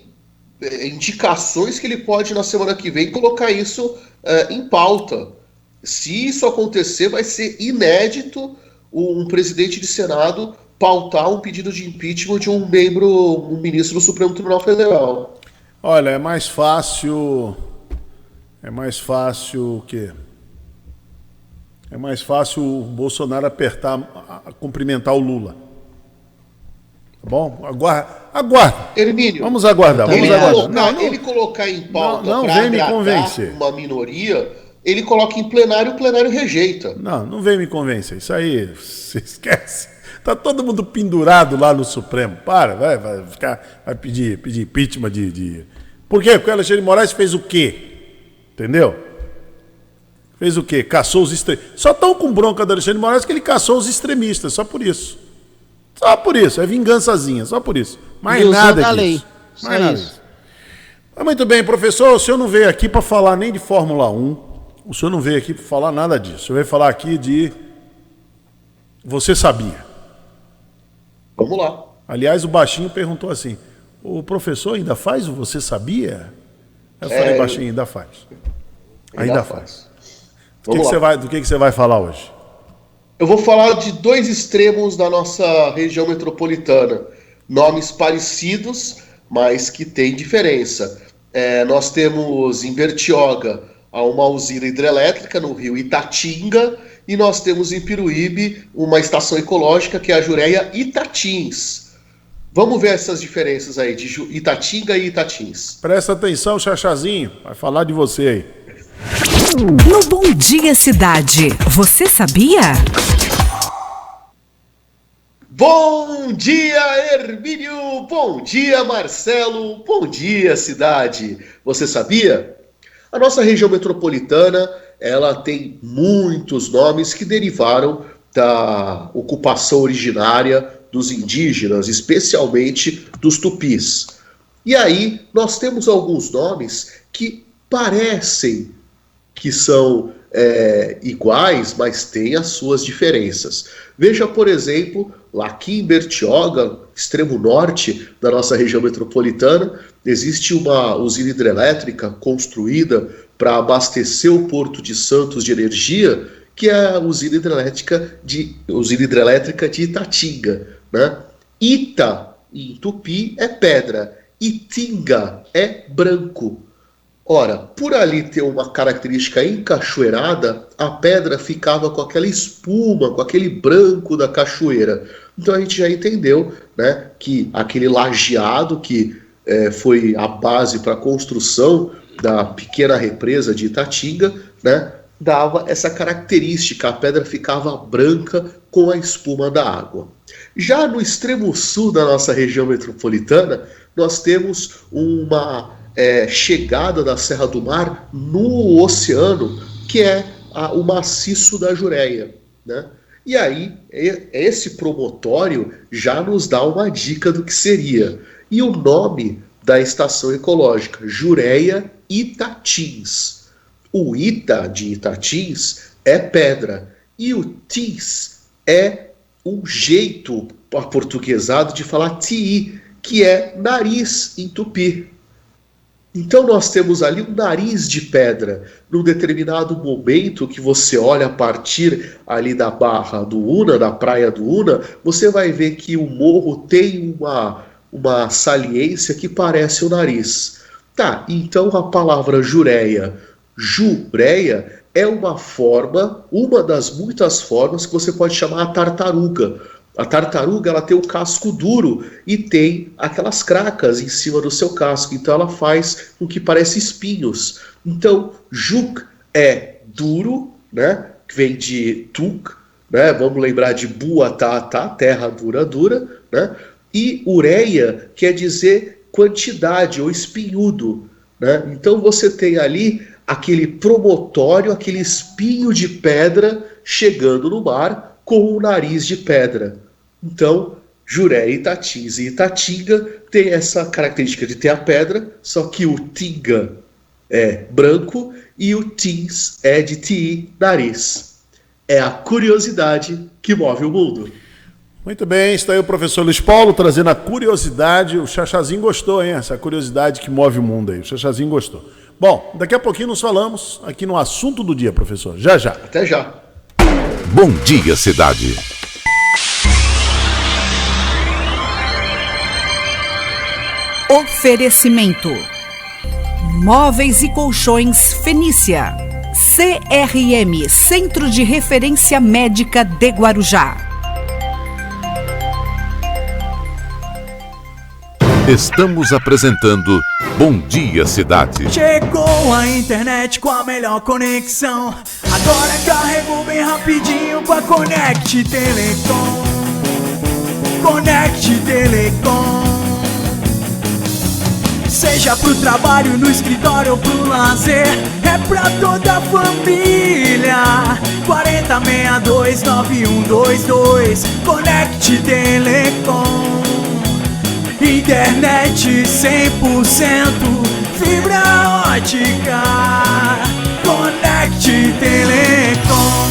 indicações que ele pode, na semana que vem, colocar isso em pauta. Se isso acontecer, vai ser inédito um presidente de Senado pautar um pedido de impeachment de um ministro do Supremo Tribunal Federal. Olha, é mais fácil o quê? É mais fácil o Bolsonaro cumprimentar o Lula. Tá bom? Aguarda. Hermínio, vamos aguardar. Ele colocar em pauta para agradar uma minoria, ele coloca em plenário, o plenário rejeita. Não vem me convencer. Isso aí, você esquece. Tá todo mundo pendurado lá no Supremo. Vai pedir impeachment de... Por quê? Porque o Alexandre de Moraes fez o quê? Entendeu? Fez o quê? Caçou os extremistas. Só estão com bronca do Alexandre de Moraes que ele caçou os extremistas, só por isso. Só por isso, é vingançazinha, só por isso. Mais nada disso. Lei. Mais nada disso. Mas muito bem, professor, o senhor não veio aqui para falar nem de Fórmula 1, o senhor não veio aqui para falar nada disso. O senhor veio falar aqui de Você Sabia. Vamos lá. Aliás, o baixinho perguntou assim, o professor ainda faz o Você Sabia? Eu falei, baixinho, ainda faz. Ainda faz. Do que você vai falar hoje? Eu vou falar de dois extremos da nossa região metropolitana. Nomes parecidos, mas que têm diferença. Nós temos em Bertioga uma usina hidrelétrica no rio Itatinga e nós temos em Piruíbe uma estação ecológica que é a Jureia Itatins. Vamos ver essas diferenças aí de Itatinga e Itatins. Presta atenção, Chachazinho, vai falar de você aí. No Bom Dia Cidade, você sabia? Bom dia, Hermínio! Bom dia, Marcelo! Bom dia, cidade! Você sabia? A nossa região metropolitana, ela tem muitos nomes que derivaram da ocupação originária dos indígenas, especialmente dos tupis. E aí, nós temos alguns nomes que parecem que são iguais, mas têm as suas diferenças. Veja, por exemplo, lá aqui em Bertioga, extremo norte da nossa região metropolitana, existe uma usina hidrelétrica construída para abastecer o Porto de Santos de energia, que é a usina hidrelétrica de Itatinga, né? Ita, em tupi, é pedra. Itinga é branco. Ora, por ali ter uma característica encachoeirada, a pedra ficava com aquela espuma, com aquele branco da cachoeira. Então a gente já entendeu, né, que aquele lajeado que foi a base para a construção da pequena represa de Itatinga, né, dava essa característica, a pedra ficava branca com a espuma da água. Já no extremo sul da nossa região metropolitana, nós temos uma chegada da Serra do Mar no oceano, que é o maciço da Jureia, né? E aí, esse promontório já nos dá uma dica do que seria. E o nome da estação ecológica, Jureia Itatins. O Ita de Itatins é pedra. E o tis é um jeito aportuguesado de falar ti, que é nariz em tupi. Então nós temos ali um nariz de pedra. Num determinado momento que você olha a partir ali da Barra do Una, da praia do Una, você vai ver que o morro tem uma saliência que parece o nariz. Tá, então a palavra jureia é uma das muitas formas que você pode chamar a tartaruga. A tartaruga, ela tem o casco duro e tem aquelas cracas em cima do seu casco, então ela faz o que parece espinhos. Então, juk é duro, né? Que vem de tuk, né? Vamos lembrar de buatá, terra dura, né? E ureia quer dizer quantidade ou espinhudo, né? Então você tem ali aquele promontório, aquele espinho de pedra chegando no mar com o nariz de pedra. Então, Jureia, Itatins e Itatinga tem essa característica de ter a pedra, só que o tinga é branco e o tins é de ti, nariz. É a curiosidade que move o mundo. Muito bem, está aí o professor Luiz Paulo trazendo a curiosidade. O Chachazinho gostou, hein? Essa curiosidade que move o mundo aí. O Chachazinho gostou. Bom, daqui a pouquinho nos falamos aqui no assunto do dia, professor. Já. Até já. Bom Dia Cidade. Oferecimento: Móveis e Colchões Fenícia. CRM, Centro de Referência Médica de Guarujá. Estamos apresentando Bom Dia Cidade. Chegou a internet com a melhor conexão. Agora carregou bem rapidinho com a Conect Telecom. Conect Telecom. Seja pro trabalho, no escritório ou pro lazer, é pra toda a família. 4062-9122. Conect Telecom. Internet 100%, fibra ótica. Conect Telecom.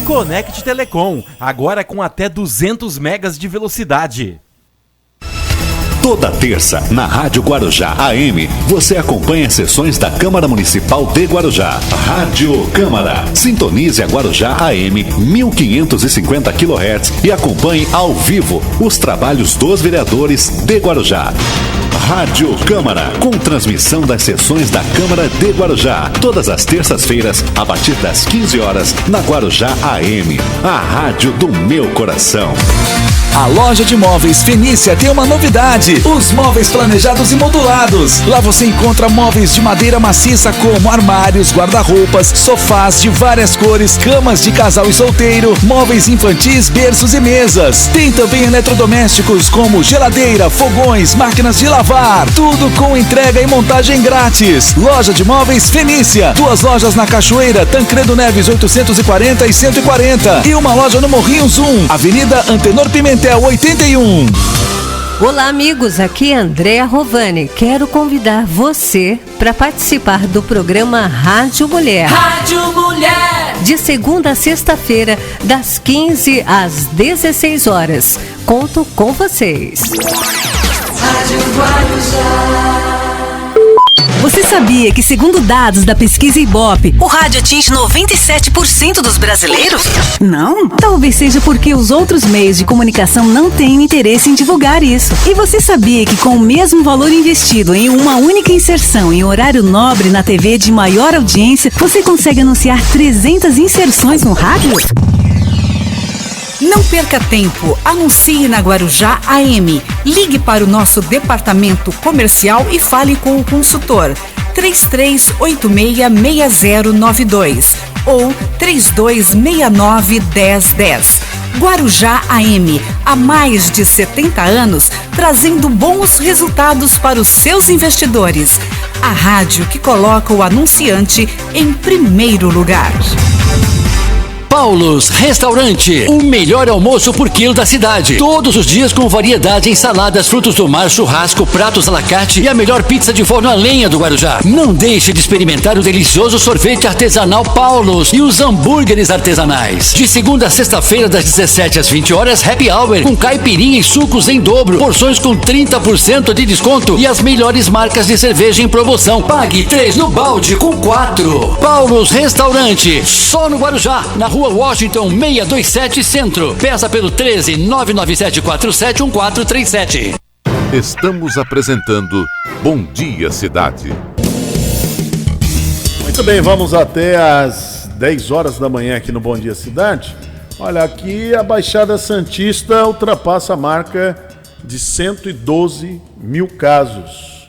Conect Telecom, agora com até 200 megas de velocidade. Toda terça, na Rádio Guarujá AM, você acompanha sessões da Câmara Municipal de Guarujá. Rádio Câmara. Sintonize a Guarujá AM 1550 kHz e acompanhe ao vivo os trabalhos dos vereadores de Guarujá. Rádio Câmara, com transmissão das sessões da Câmara de Guarujá, todas as terças-feiras, a partir das 15 horas, na Guarujá AM, a rádio do meu coração. A loja de móveis Fenícia tem uma novidade: os móveis planejados e modulados. Lá você encontra móveis de madeira maciça como armários, guarda-roupas, sofás de várias cores, camas de casal e solteiro, móveis infantis, berços e mesas. Tem também eletrodomésticos como geladeira, fogões, máquinas de lavar, tudo com entrega e montagem grátis. Loja de móveis Fenícia, 2 lojas na Cachoeira, Tancredo Neves 840 e 140 e uma loja no Morrinho Zoom, Avenida Antenor Pimentel 81. Olá amigos, aqui é Andréa Rovani. Quero convidar você para participar do programa Rádio Mulher. Rádio Mulher! De segunda a sexta-feira, das 15 às 16 horas. Conto com vocês. Rádio Guarujá. Você sabia que, segundo dados da pesquisa Ibope, o rádio atinge 97% dos brasileiros? Não? Talvez seja porque os outros meios de comunicação não têm interesse em divulgar isso. E você sabia que, com o mesmo valor investido em uma única inserção em horário nobre na TV de maior audiência, você consegue anunciar 300 inserções no rádio? Não perca tempo, anuncie na Guarujá AM. Ligue para o nosso departamento comercial e fale com o consultor 33866092 ou 32691010. Guarujá AM, há mais de 70 anos, trazendo bons resultados para os seus investidores. A rádio que coloca o anunciante em primeiro lugar. Paulos Restaurante, o melhor almoço por quilo da cidade. Todos os dias com variedade em saladas, frutos do mar, churrasco, pratos à la carte e a melhor pizza de forno a lenha do Guarujá. Não deixe de experimentar o delicioso sorvete artesanal Paulos e os hambúrgueres artesanais. De segunda a sexta-feira, das 17 às 20 horas, happy hour com caipirinha e sucos em dobro, porções com 30% de desconto e as melhores marcas de cerveja em promoção. Pague 3 no balde com 4. Paulos Restaurante, só no Guarujá, na rua Washington 627 Centro. Peça pelo 13 99747 1437. Estamos apresentando Bom Dia Cidade. Muito bem, vamos até às 10 horas da manhã aqui no Bom Dia Cidade. Olha, aqui a Baixada Santista ultrapassa a marca de 112 mil casos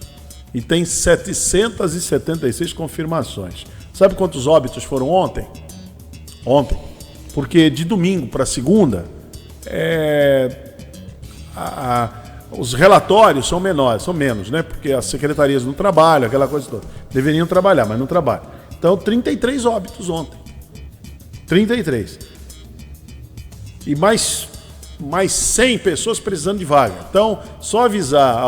e tem 776 confirmações. Sabe quantos óbitos foram ontem? Ontem. Porque de domingo para segunda, os relatórios são menores, são menos, né? Porque as secretarias não trabalham, aquela coisa toda. Deveriam trabalhar, mas não trabalham. Então, 33 óbitos ontem. 33. E mais 100 pessoas precisando de vaga. Então, só avisar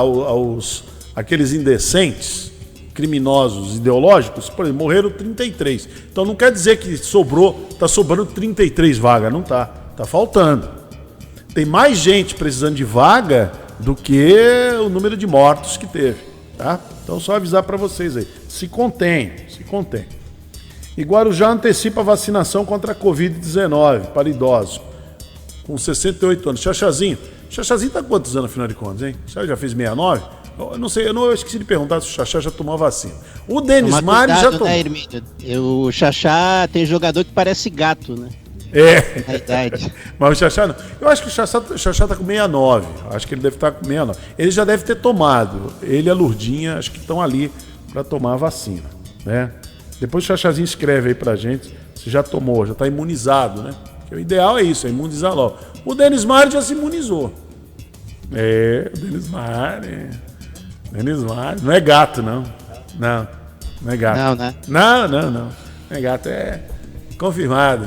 aqueles indecentes, criminosos ideológicos, por exemplo, morreram 33. Então não quer dizer que está sobrando 33 vagas, não está. Está faltando. Tem mais gente precisando de vaga do que o número de mortos que teve, tá? Então só avisar para vocês aí. Se contém. E Guarujá antecipa a vacinação contra a Covid-19 para idosos com 68 anos. Chachazinho tá com quantos anos, afinal de contas, hein? Já fez 69? Eu não sei, eu esqueci de perguntar se o Xaxá já tomou a vacina. O Denis Mário já tomou. Né, o Xaxá tem jogador que parece gato, né? É. Na idade. Mas o Xaxá não. Eu acho que o Xaxá tá com 69. Acho que ele deve estar com 69. Ele já deve ter tomado. Ele e a Lurdinha, acho que estão ali para tomar a vacina, né? Depois o Xaxazinho escreve aí pra gente se já tomou, já tá imunizado, né? Porque o ideal é isso, é imunizar logo. O Denis Mário já se imunizou. O Denis Mário. Não é gato, não. Não é gato. Não, né? Não. Não é gato, é confirmado.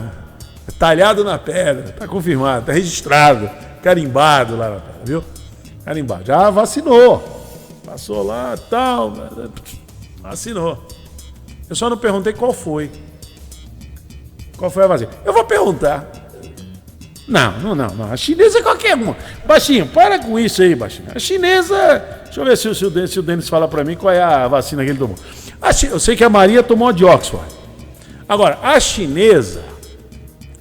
É talhado na pedra, tá confirmado, tá registrado, carimbado lá na pedra, viu? Carimbado. Já vacinou. Passou lá, tal, vacinou. Eu só não perguntei qual foi. Qual foi a vacina? Eu vou perguntar. Não. A chinesa é qualquer uma. Baixinho, para com isso aí, Baixinho. A chinesa... Deixa eu ver se o Denis fala pra mim qual é a vacina que ele tomou. Eu sei que a Maria tomou a de Oxford. Agora, a chinesa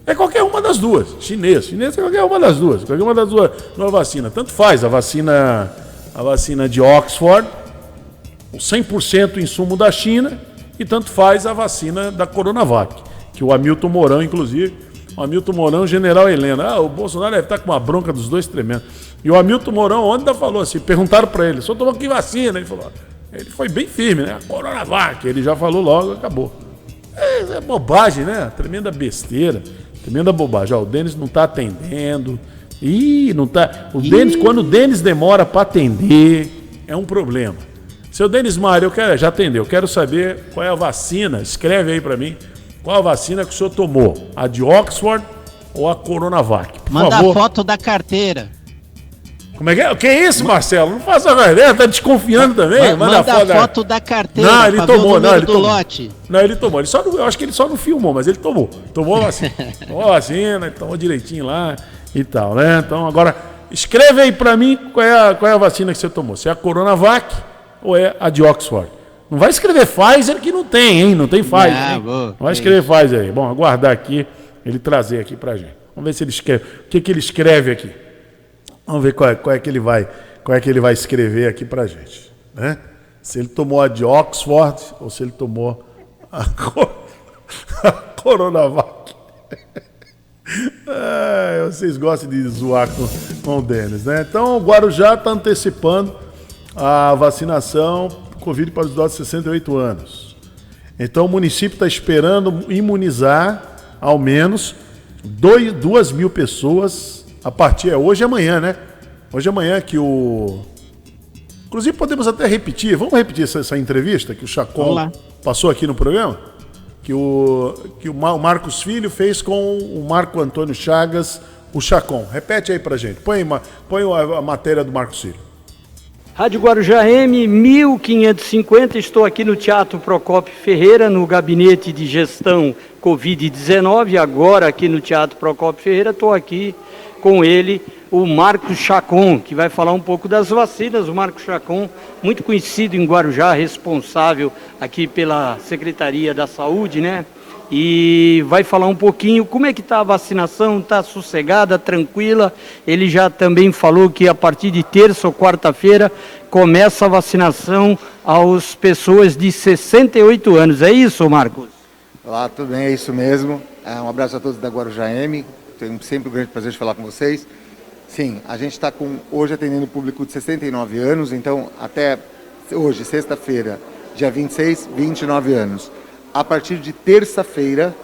é qualquer uma das duas. Chinesa é qualquer uma das duas. Qualquer uma das duas vacina. Tanto faz a vacina de Oxford, o 100% insumo da China, e tanto faz a vacina da Coronavac, que o Hamilton Mourão, inclusive, o general Helena, o Bolsonaro deve estar com uma bronca dos dois tremendo. E o Hamilton Mourão ontem falou assim, perguntaram para ele, só tomou que vacina? Ele falou, ele foi bem firme, né? A Coronavac, ele já falou logo, acabou. É bobagem, né? Tremenda besteira, tremenda bobagem. Ó, o Denis não está atendendo. Não tá. Denis, quando o Denis demora para atender, é um problema. Seu Denis Mário, já atendeu. Quero saber qual é a vacina. Escreve aí para mim. Qual a vacina que o senhor tomou? A de Oxford ou a Coronavac? Por Manda favor. a foto da carteira. Como é que é? O que é isso, Marcelo? Não faça mais ideia, tá desconfiando também? Manda a foto da carteira. Não, ele tomou, não, ele tomou. Lote. Não, ele tomou. Eu acho que ele só não filmou, mas ele tomou. Tomou a vacina. Tomou a vacina, tomou direitinho lá e tal, né? Então agora, escreve aí pra mim qual é a vacina que você tomou. Se é a Coronavac ou é a de Oxford. Não vai escrever Pfizer que não tem, hein? Não tem Pfizer. Não vai escrever Pfizer aí. Bom, aguardar aqui, ele trazer aqui pra gente. Vamos ver se ele escreve. O que ele escreve aqui? Vamos ver qual é que ele vai escrever aqui pra gente, né? Se ele tomou a de Oxford ou se ele tomou a Coronavac. Vocês gostam de zoar com o Denis, né? Então o Guarujá está antecipando a vacinação Covid para os idosos de 68 anos. Então o município está esperando imunizar ao menos 2 mil pessoas a partir hoje e amanhã, né? Hoje e amanhã que Inclusive podemos até repetir, vamos repetir essa entrevista que o Chacon passou aqui no programa? que o Marcos Filho fez com o Marco Antônio Chagas, o Chacon. Repete aí pra gente. Põe a matéria do Marcos Filho. Rádio Guarujá M, 1550, estou aqui no Teatro Procópio Ferreira, no Gabinete de Gestão Covid-19, agora aqui no Teatro Procópio Ferreira, estou aqui com ele, o Marcos Chacon, que vai falar um pouco das vacinas. O Marcos Chacon, muito conhecido em Guarujá, responsável aqui pela Secretaria da Saúde, né? E vai falar um pouquinho como é que está a vacinação, está sossegada, tranquila. Ele já também falou que a partir de terça ou quarta-feira começa a vacinação às pessoas de 68 anos. É isso, Marcos? Olá, tudo bem? É isso mesmo. Um abraço a todos da Guarujá M. Tenho sempre um grande prazer de falar com vocês. Sim, a gente está hoje atendendo o público de 69 anos, então até hoje, sexta-feira, dia 26, 29 anos. A partir de terça-feira,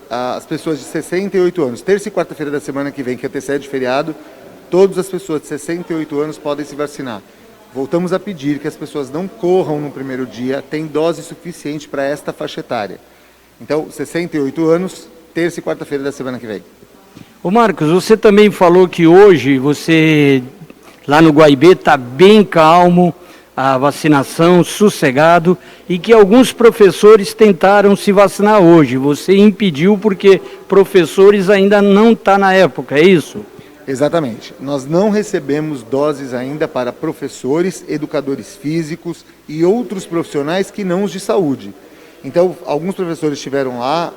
as pessoas de 68 anos, terça e quarta-feira da semana que vem, que antecede o feriado, todas as pessoas de 68 anos podem se vacinar. Voltamos a pedir que as pessoas não corram no primeiro dia, tem dose suficiente para esta faixa etária. Então, 68 anos, terça e quarta-feira da semana que vem. Ô Marcos, você também falou que hoje você, lá no Guaibê, está bem calmo, a vacinação, sossegado, e que alguns professores tentaram se vacinar hoje. Você impediu porque professores ainda não estão na época, é isso? Exatamente. Nós não recebemos doses ainda para professores, educadores físicos e outros profissionais que não os de saúde. Então, alguns professores estiveram lá,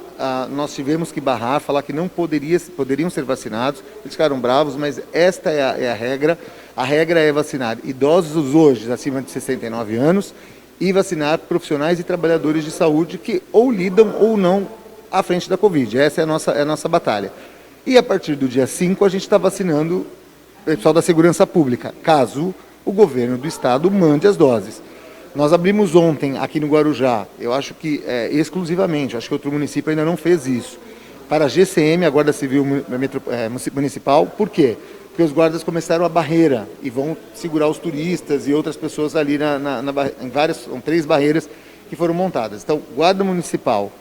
nós tivemos que barrar, falar que não poderiam ser vacinados, eles ficaram bravos, mas esta é a regra. A regra é vacinar idosos hoje acima de 69 anos e vacinar profissionais e trabalhadores de saúde que ou lidam ou não à frente da Covid. Essa é a nossa batalha. E a partir do dia 5 a gente está vacinando o pessoal da segurança pública, caso o governo do estado mande as doses. Nós abrimos ontem aqui no Guarujá, eu acho que exclusivamente, acho que outro município ainda não fez isso, para a GCM, a Guarda Civil Municipal. Por quê? Porque os guardas começaram a barreira e vão segurar os turistas e outras pessoas ali são 3 barreiras que foram montadas. Então, Guarda Municipal,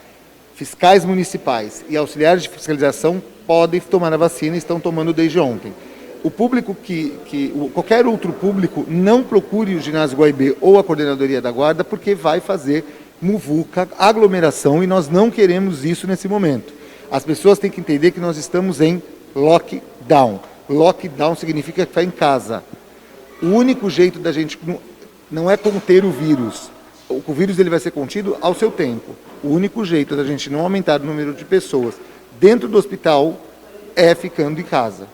fiscais municipais e auxiliares de fiscalização podem tomar a vacina e estão tomando desde ontem. O público qualquer outro público, não procure o ginásio Guaibê ou a coordenadoria da guarda, porque vai fazer muvuca, aglomeração, e nós não queremos isso nesse momento. As pessoas têm que entender que nós estamos em lockdown. Lockdown significa ficar em casa. O único jeito da gente não é conter o vírus. O vírus ele vai ser contido ao seu tempo. O único jeito da gente não aumentar o número de pessoas dentro do hospital é ficando em casa.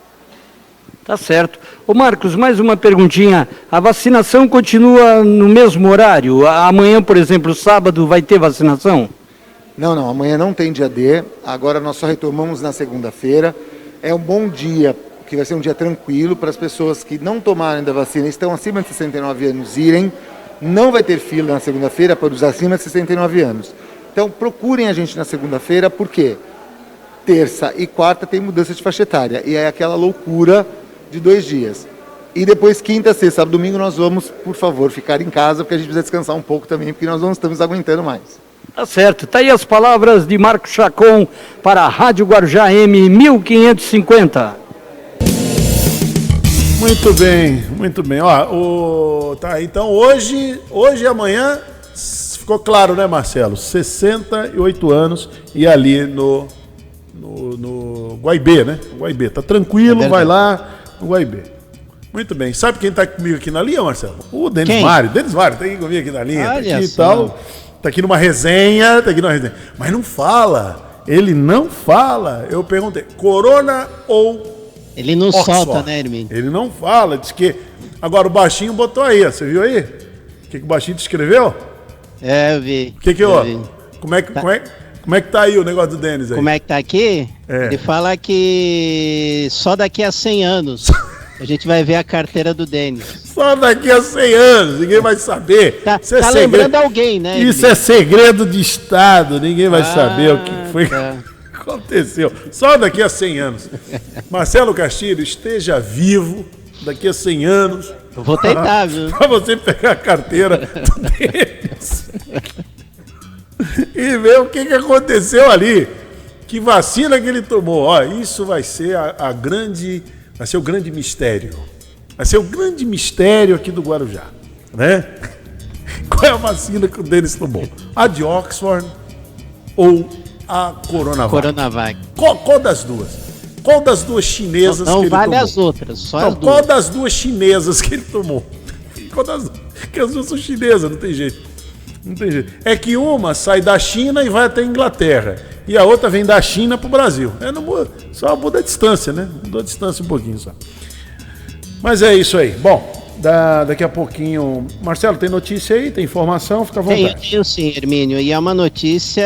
Tá certo. Ô Marcos, mais uma perguntinha. A vacinação continua no mesmo horário? Amanhã, por exemplo, sábado, vai ter vacinação? Não. Amanhã não tem dia D. Agora nós só retomamos na segunda-feira. É um bom dia, que vai ser um dia tranquilo para as pessoas que não tomarem da vacina, estão acima de 69 anos, irem. Não vai ter fila na segunda-feira para os acima de 69 anos. Então procurem a gente na segunda-feira, porque terça e quarta tem mudança de faixa etária. E é aquela loucura de 2 dias. E depois quinta, sexta, sábado, domingo nós vamos, por favor, ficar em casa, porque a gente precisa descansar um pouco também, porque nós não estamos aguentando mais. Tá certo. Tá aí as palavras de Marcos Chacon para a Rádio Guarujá M 1550. Muito bem. Tá, então hoje e amanhã ficou claro, né, Marcelo? 68 anos e ali no Guaibê, né? Guaibê, tá tranquilo, vai lá no Guaibê. Muito bem. Sabe quem tá comigo aqui na linha, Marcelo? O Denis Mário. Denis Mário tá aqui comigo aqui na linha. Olha tá aqui e tal. Tá aqui numa resenha, Mas não fala. Ele não fala. Eu perguntei, corona ou ele não solta, né, Hermínio? Ele não fala, diz que... Agora o baixinho botou aí, ó. Você viu aí? O que o baixinho te escreveu? Eu vi. O que Como é que tá aí o negócio do Denis aí? Como é que tá aqui? Ele fala que só daqui a 100 anos a gente vai ver a carteira do Denis. Só daqui a 100 anos, ninguém vai saber. Tá lembrando alguém, né? Isso é segredo de Estado, ninguém vai saber o que foi que aconteceu. Só daqui a 100 anos. Marcelo Castilho, esteja vivo daqui a 100 anos. Eu vou tentar, viu? Pra você pegar a carteira do Denis. e ver o que aconteceu ali. Que vacina que ele tomou. Ó, isso vai ser vai ser o grande mistério. Vai ser o grande mistério aqui do Guarujá, né? Qual é a vacina que o Denis tomou? A de Oxford ou a Coronavac? Qual das duas? Qual das duas chinesas não que ele tomou? Não vale as outras, só as duas. Qual das duas chinesas que ele tomou? Porque as duas são chinesas, não tem jeito. Não tem jeito. É que uma sai da China e vai até a Inglaterra. E a outra vem da China pro Brasil. Só muda a distância, né? Mudou a distância um pouquinho só. Mas é isso aí. Bom, daqui a pouquinho... Marcelo, tem notícia aí? Tem informação? Fica à vontade. Tenho sim, Hermínio. E é uma notícia,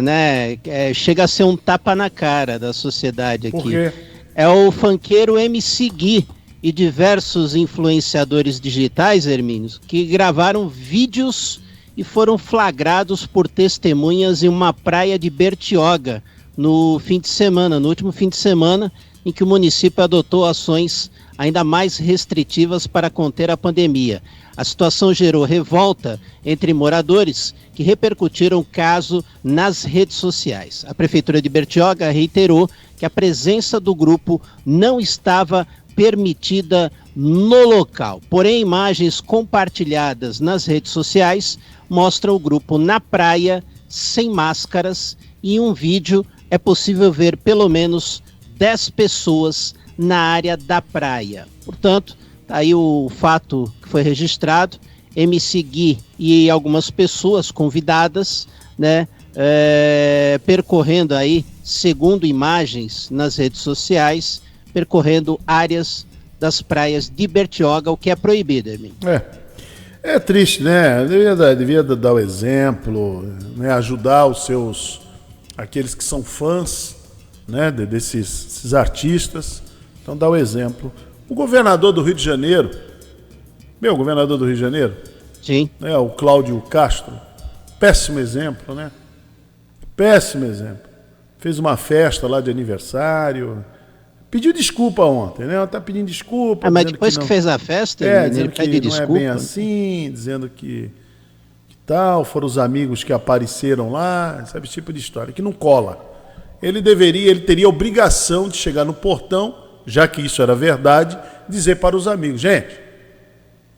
né? Chega a ser um tapa na cara da sociedade aqui. Por quê? É o funkeiro MC Gui e diversos influenciadores digitais, Hermínio, que gravaram vídeos e foram flagrados por testemunhas em uma praia de Bertioga no último fim de semana, em que o município adotou ações ainda mais restritivas para conter a pandemia. A situação gerou revolta entre moradores que repercutiram o caso nas redes sociais. A Prefeitura de Bertioga reiterou que a presença do grupo não estava permitida no local. Porém, imagens compartilhadas nas redes sociais mostram o grupo na praia, sem máscaras, e em um vídeo é possível ver pelo menos 10 pessoas na área da praia. Portanto, tá aí o fato que foi registrado. MC Gui e algumas pessoas convidadas, né, percorrendo aí, segundo imagens nas redes sociais, percorrendo áreas das praias de Bertioga, o que é proibido, Hermínio. É triste, né? Devia dar o exemplo, né? Ajudar aqueles que são fãs, né? desses artistas. Então dá o exemplo. O governador do Rio de Janeiro, governador do Rio de Janeiro, sim, né? O Cláudio Castro, péssimo exemplo, né? Péssimo exemplo. Fez uma festa lá de aniversário. Pediu desculpa ontem, né? Ela tá pedindo desculpa. Mas depois que fez a festa, dizendo que não desculpa. É bem assim, dizendo que tal, foram os amigos que apareceram lá, sabe, esse tipo de história, que não cola. Ele teria a obrigação de chegar no portão, já que isso era verdade, dizer para os amigos, gente,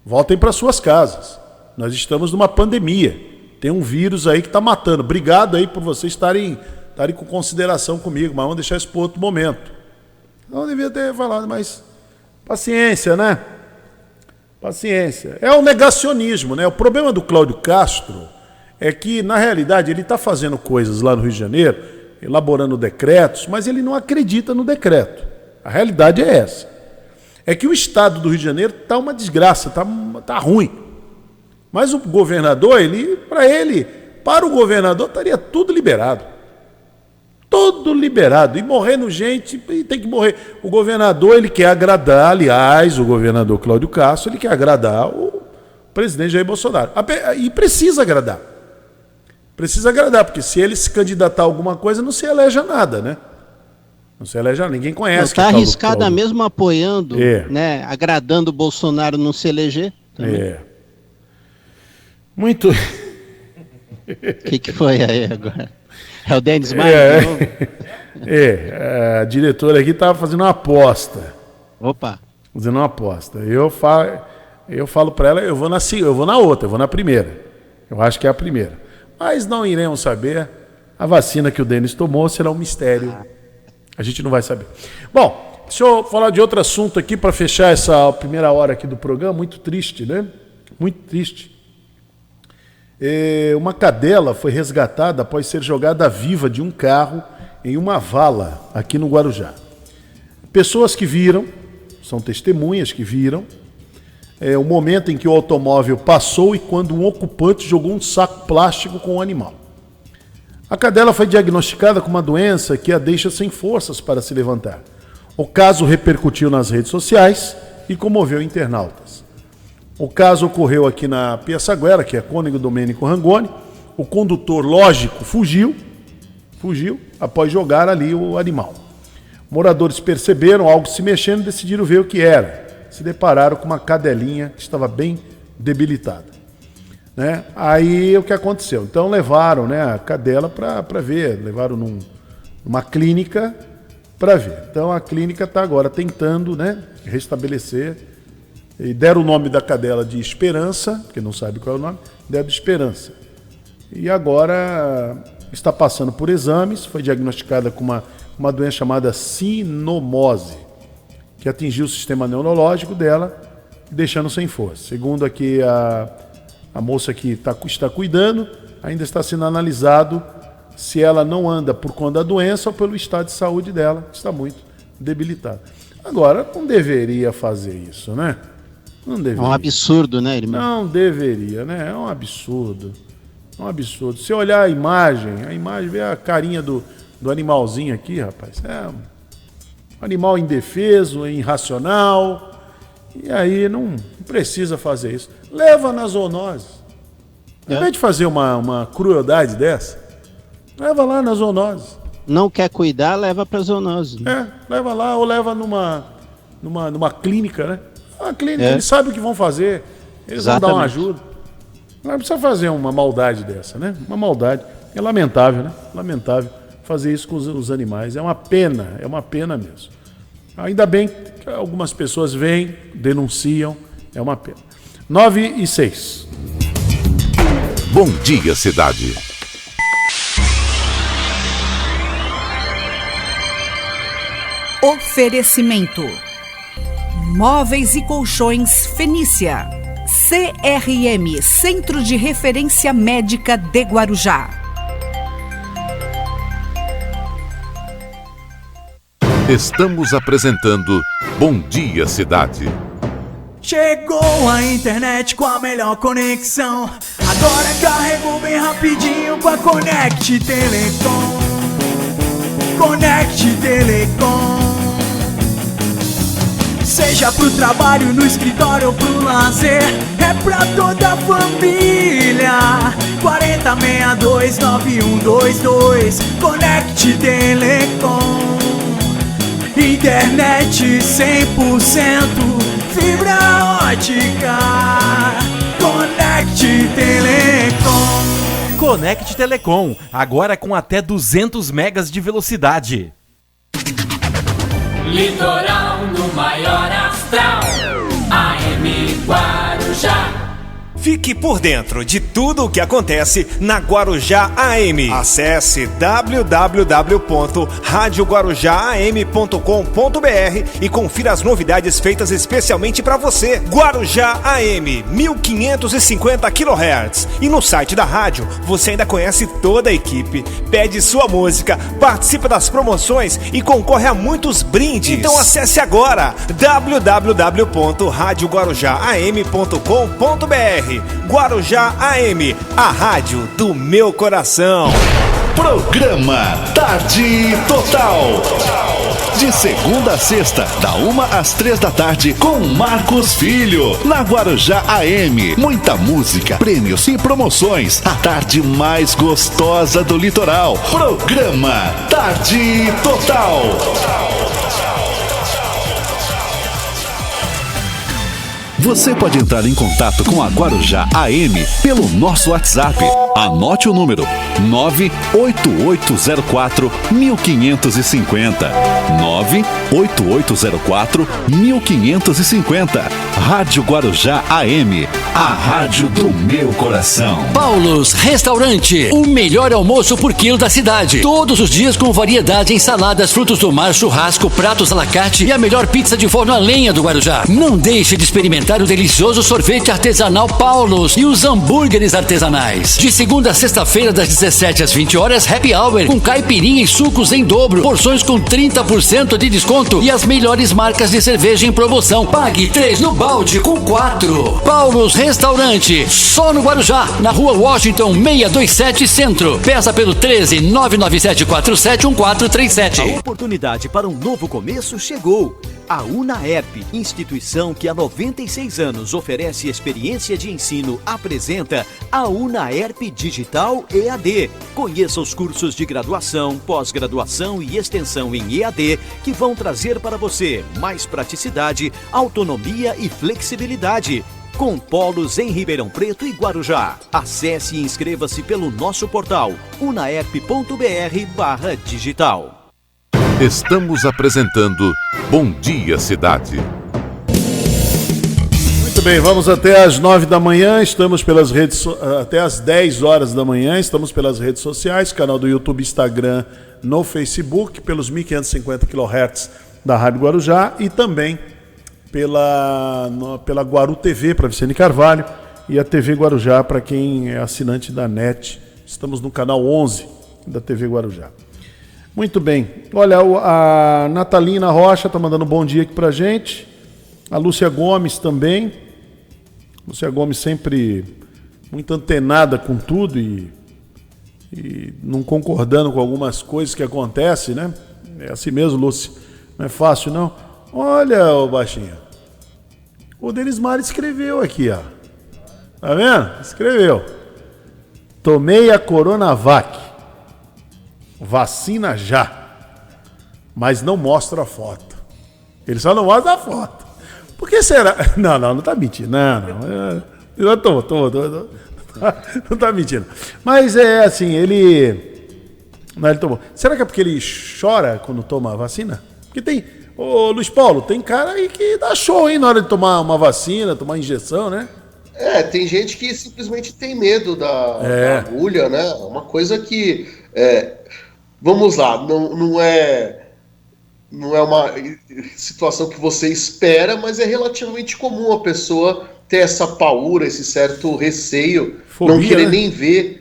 voltem para suas casas. Nós estamos numa pandemia. Tem um vírus aí que está matando. Obrigado aí por vocês estarem com consideração comigo, mas vamos deixar isso para outro momento. Não devia ter falado, mas paciência, né? Paciência. É o negacionismo, né? O problema do Cláudio Castro é que, na realidade, ele está fazendo coisas lá no Rio de Janeiro, elaborando decretos, mas ele não acredita no decreto. A realidade é essa. É que o estado do Rio de Janeiro está uma desgraça, tá ruim. Mas o governador, para o governador, estaria tudo liberado. Todo liberado. E morrendo gente, e tem que morrer. O governador, ele quer agradar, aliás, o governador Cláudio Castro, ele quer agradar o presidente Jair Bolsonaro. E precisa agradar. Precisa agradar, porque se ele se candidatar a alguma coisa, não se elege a nada, né? Não se elege a nada, ninguém conhece. Está arriscada mesmo apoiando, né? Agradando o Bolsonaro não se eleger. Também. Muito. O que foi aí agora? É o Denis Maia de novo? A diretora aqui estava fazendo uma aposta. Opa. Fazendo uma aposta. Eu falo para ela, eu vou na outra, eu vou na primeira. Eu acho que é a primeira. Mas não iremos saber. A vacina que o Denis tomou será um mistério. A gente não vai saber. Bom, deixa eu falar de outro assunto aqui para fechar essa primeira hora aqui do programa. Muito triste, né? Muito triste. Uma cadela foi resgatada após ser jogada viva de um carro em uma vala aqui no Guarujá. Pessoas que viram, são testemunhas que viram, o momento em que o automóvel passou e quando um ocupante jogou um saco plástico com o animal. A cadela foi diagnosticada com uma doença que a deixa sem forças para se levantar. O caso repercutiu nas redes sociais e comoveu internautas. O caso ocorreu aqui na Piaçaguera, que é Cônego Domênico Rangoni. O condutor, lógico, fugiu após jogar ali o animal. Moradores perceberam algo se mexendo e decidiram ver o que era. Se depararam com uma cadelinha que estava bem debilitada. né? Aí o que aconteceu? Então levaram, né, a cadela para ver, levaram numa clínica para ver. Então a clínica está agora tentando, né, restabelecer, e deram o nome da cadela de Esperança, porque não sabe qual é o nome, deram de Esperança. E agora está passando por exames, foi diagnosticada com uma doença chamada sinomose, que atingiu o sistema neurológico dela, deixando sem força. Segundo aqui a moça que está cuidando, ainda está sendo analisado se ela não anda por conta da doença ou pelo estado de saúde dela, que está muito debilitada. Agora, não deveria fazer isso, né? Não deveria. É um absurdo, né, irmão? Não deveria, né? É um absurdo. É um absurdo. Se olhar a imagem vê a carinha do animalzinho aqui, rapaz. É um animal indefeso, irracional. E aí não precisa fazer isso. Leva na zoonose. Ao invés de fazer uma crueldade dessa, leva lá na zoonose. Não quer cuidar, leva pra zoonose. Leva lá ou leva numa clínica, né? Uma clínica, eles sabem o que vão fazer. Eles vão dar uma ajuda. Não precisa fazer uma maldade dessa, né? Uma maldade. É lamentável, né? Lamentável fazer isso com os animais. É uma pena mesmo. Ainda bem que algumas pessoas vêm, denunciam, é uma pena. 9:06. Bom dia, cidade. Oferecimento: Móveis e Colchões Fenícia. CRM, Centro de Referência Médica de Guarujá. Estamos apresentando Bom Dia Cidade. Chegou a internet com a melhor conexão. Agora carregou bem rapidinho com a Conect Telecom. Conect Telecom. Seja pro trabalho, no escritório ou pro lazer, é pra toda a família. 4062-9122. Conect Telecom. Internet 100%, fibra ótica. Conect Telecom. Conect Telecom, agora com até 200 megas de velocidade. Litoral no maior astral, AM Guarujá. Fique por dentro de tudo o que acontece na Guarujá AM. Acesse www.radioguarujaam.com.br e confira as novidades feitas especialmente para você. Guarujá AM, 1550 kHz. E no site da rádio você ainda conhece toda a equipe, pede sua música, participa das promoções e concorre a muitos brindes. Então acesse agora www.radioguarujaam.com.br. Guarujá AM, a rádio do meu coração. Programa Tarde Total. De segunda a sexta, da 1 às 3 da tarde, com Marcos Filho, na Guarujá AM. Muita música, prêmios e promoções. A tarde mais gostosa do litoral. Programa Tarde Total. Você pode entrar em contato com a Guarujá AM pelo nosso WhatsApp. Anote o número 98804-1550. 98804-1550. Rádio Guarujá AM, a rádio do meu coração. Paulos Restaurante, o melhor almoço por quilo da cidade. Todos os dias com variedade em saladas, frutos do mar, churrasco, pratos à la carte e a melhor pizza de forno a lenha do Guarujá. Não deixe de experimentar o delicioso sorvete artesanal Paulos e os hambúrgueres artesanais. De segunda a sexta-feira, das 17 às 20 horas, happy hour com caipirinha e sucos em dobro, porções com 30% de desconto e as melhores marcas de cerveja em promoção. Pague 3 no balde com 4. Paulos Restaurante, só no Guarujá, na rua Washington 627 Centro. Peça pelo 13-997471437. A oportunidade para um novo começo chegou. A UNAERP, instituição que há 96 anos oferece experiência de ensino, apresenta a UNAERP Digital EAD. Conheça os cursos de graduação, pós-graduação e extensão em EAD que vão trazer para você mais praticidade, autonomia e flexibilidade. com polos em Ribeirão Preto e Guarujá. Acesse e inscreva-se pelo nosso portal unaerp.br/digital. Estamos apresentando Bom Dia Cidade. Muito bem, vamos até às 9 da manhã, estamos pelas redes até às 10 horas da manhã, estamos pelas redes sociais, canal do YouTube, Instagram, no Facebook, pelos 1550 kHz da Rádio Guarujá e também pela Guaru TV para Vicente Carvalho e a TV Guarujá para quem é assinante da NET. Estamos no canal 11 da TV Guarujá. Muito bem. Olha, a Natalina Rocha está mandando um bom dia aqui pra gente. A Lúcia Gomes também. Lúcia Gomes sempre muito antenada com tudo e não concordando com algumas coisas que acontecem, né? É assim mesmo, Lúcia. Não é fácil, não. Olha, ô baixinho. O Denismar escreveu aqui, ó. Tá vendo? Escreveu. Tomei a Coronavac. Vacina já. Mas não mostra a foto. Ele só não mostra a foto. Por que será? Não tá mentindo. Não. Eu tô. Não tá mentindo. Mas é assim, ele tomou. Será que é porque ele chora quando toma a vacina? Porque tem... Ô, Luiz Paulo, tem cara aí que dá show, hein, na hora de tomar uma vacina, tomar injeção, né? Tem gente que simplesmente tem medo da agulha, né? Uma coisa que... vamos lá, não é uma situação que você espera, mas é relativamente comum a pessoa ter essa paura, esse certo receio, fobia, não querer, né? Nem ver.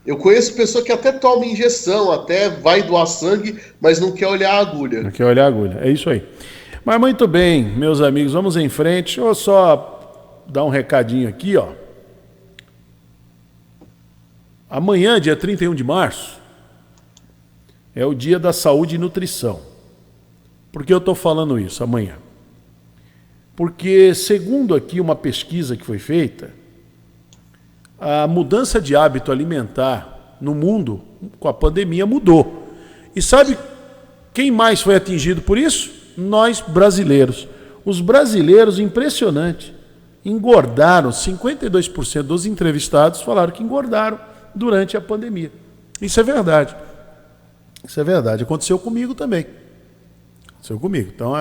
Eu conheço pessoa que até toma injeção, até vai doar sangue, mas não quer olhar a agulha. Não quer olhar a agulha, é isso aí. Mas muito bem, meus amigos, vamos em frente. Deixa eu só dar um recadinho aqui, ó. Amanhã, dia 31 de março, é o dia da saúde e nutrição. Por que eu estou falando isso amanhã? Porque, segundo aqui uma pesquisa que foi feita, a mudança de hábito alimentar no mundo, com a pandemia, mudou. E sabe quem mais foi atingido por isso? Nós, brasileiros. Os brasileiros, impressionante, engordaram. 52% dos entrevistados falaram que engordaram durante a pandemia. Isso é verdade. Isso é verdade. Aconteceu comigo também. Aconteceu comigo. Então,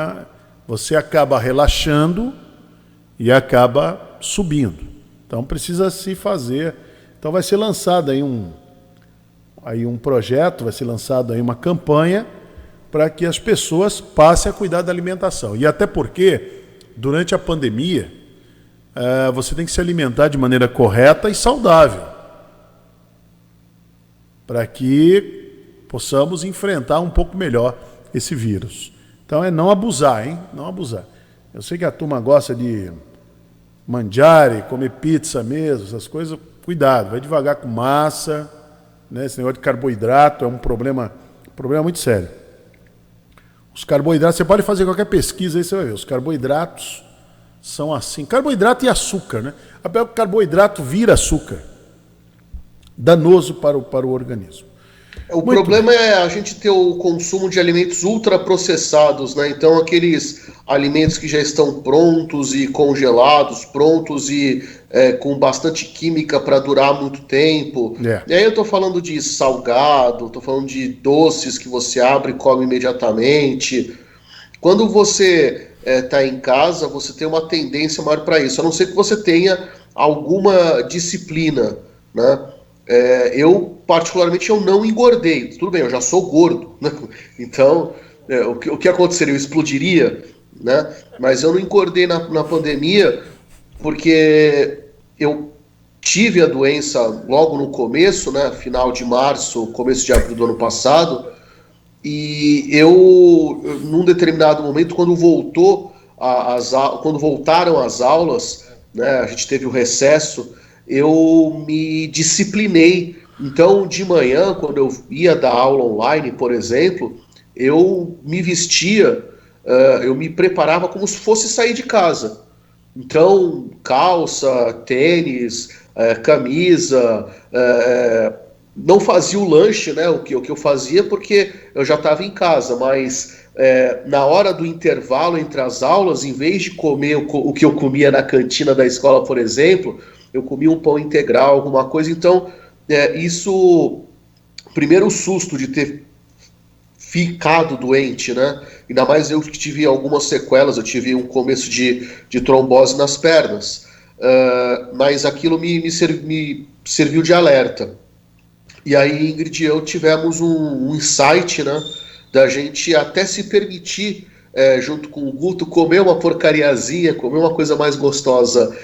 você acaba relaxando e acaba subindo. Então, precisa se fazer. Então, vai ser lançado aí um projeto, vai ser lançado aí uma campanha para que as pessoas passem a cuidar da alimentação. E até porque, durante a pandemia, você tem que se alimentar de maneira correta e saudável, para que possamos enfrentar um pouco melhor esse vírus. Então é não abusar, hein? Não abusar. Eu sei que a turma gosta de mangiare, comer pizza mesmo, essas coisas. Cuidado, vai devagar com massa, né? Esse negócio de carboidrato é um problema muito sério. Os carboidratos, você pode fazer qualquer pesquisa aí, você vai ver. Os carboidratos são assim. Carboidrato e açúcar, né? O carboidrato vira açúcar. Danoso para o organismo. O problema é a gente ter o consumo de alimentos ultraprocessados, né? Então, aqueles alimentos que já estão prontos e congelados, prontos e com bastante química para durar muito tempo. E aí eu tô falando de salgado, tô falando de doces que você abre e come imediatamente. Quando você está em casa, você tem uma tendência maior para isso, a não ser que você tenha alguma disciplina, né? Eu, particularmente, eu não engordei. Tudo bem, eu já sou gordo, né? Então, o que aconteceria? Eu explodiria, né? Mas eu não engordei na pandemia porque eu tive a doença logo no começo, né? Final de março, começo de abril do ano passado. E eu, num determinado momento, quando voltaram as aulas, né? A gente teve o recesso, eu me disciplinei. Então, de manhã, quando eu ia dar aula online, por exemplo, eu me vestia, eu me preparava como se fosse sair de casa. Então, calça, tênis, camisa, não fazia o lanche, né? O que eu fazia porque eu já estava em casa, mas na hora do intervalo entre as aulas, em vez de comer o que eu comia na cantina da escola, por exemplo, eu comia um pão integral, alguma coisa. Então, isso, primeiro o susto de ter ficado doente, né? Ainda mais eu que tive algumas sequelas, eu tive um começo de trombose nas pernas, mas aquilo me serviu de alerta. E aí, Ingrid e eu tivemos um insight, né, da gente até se permitir, junto com o Guto, comer uma porcariazinha, comer uma coisa mais gostosa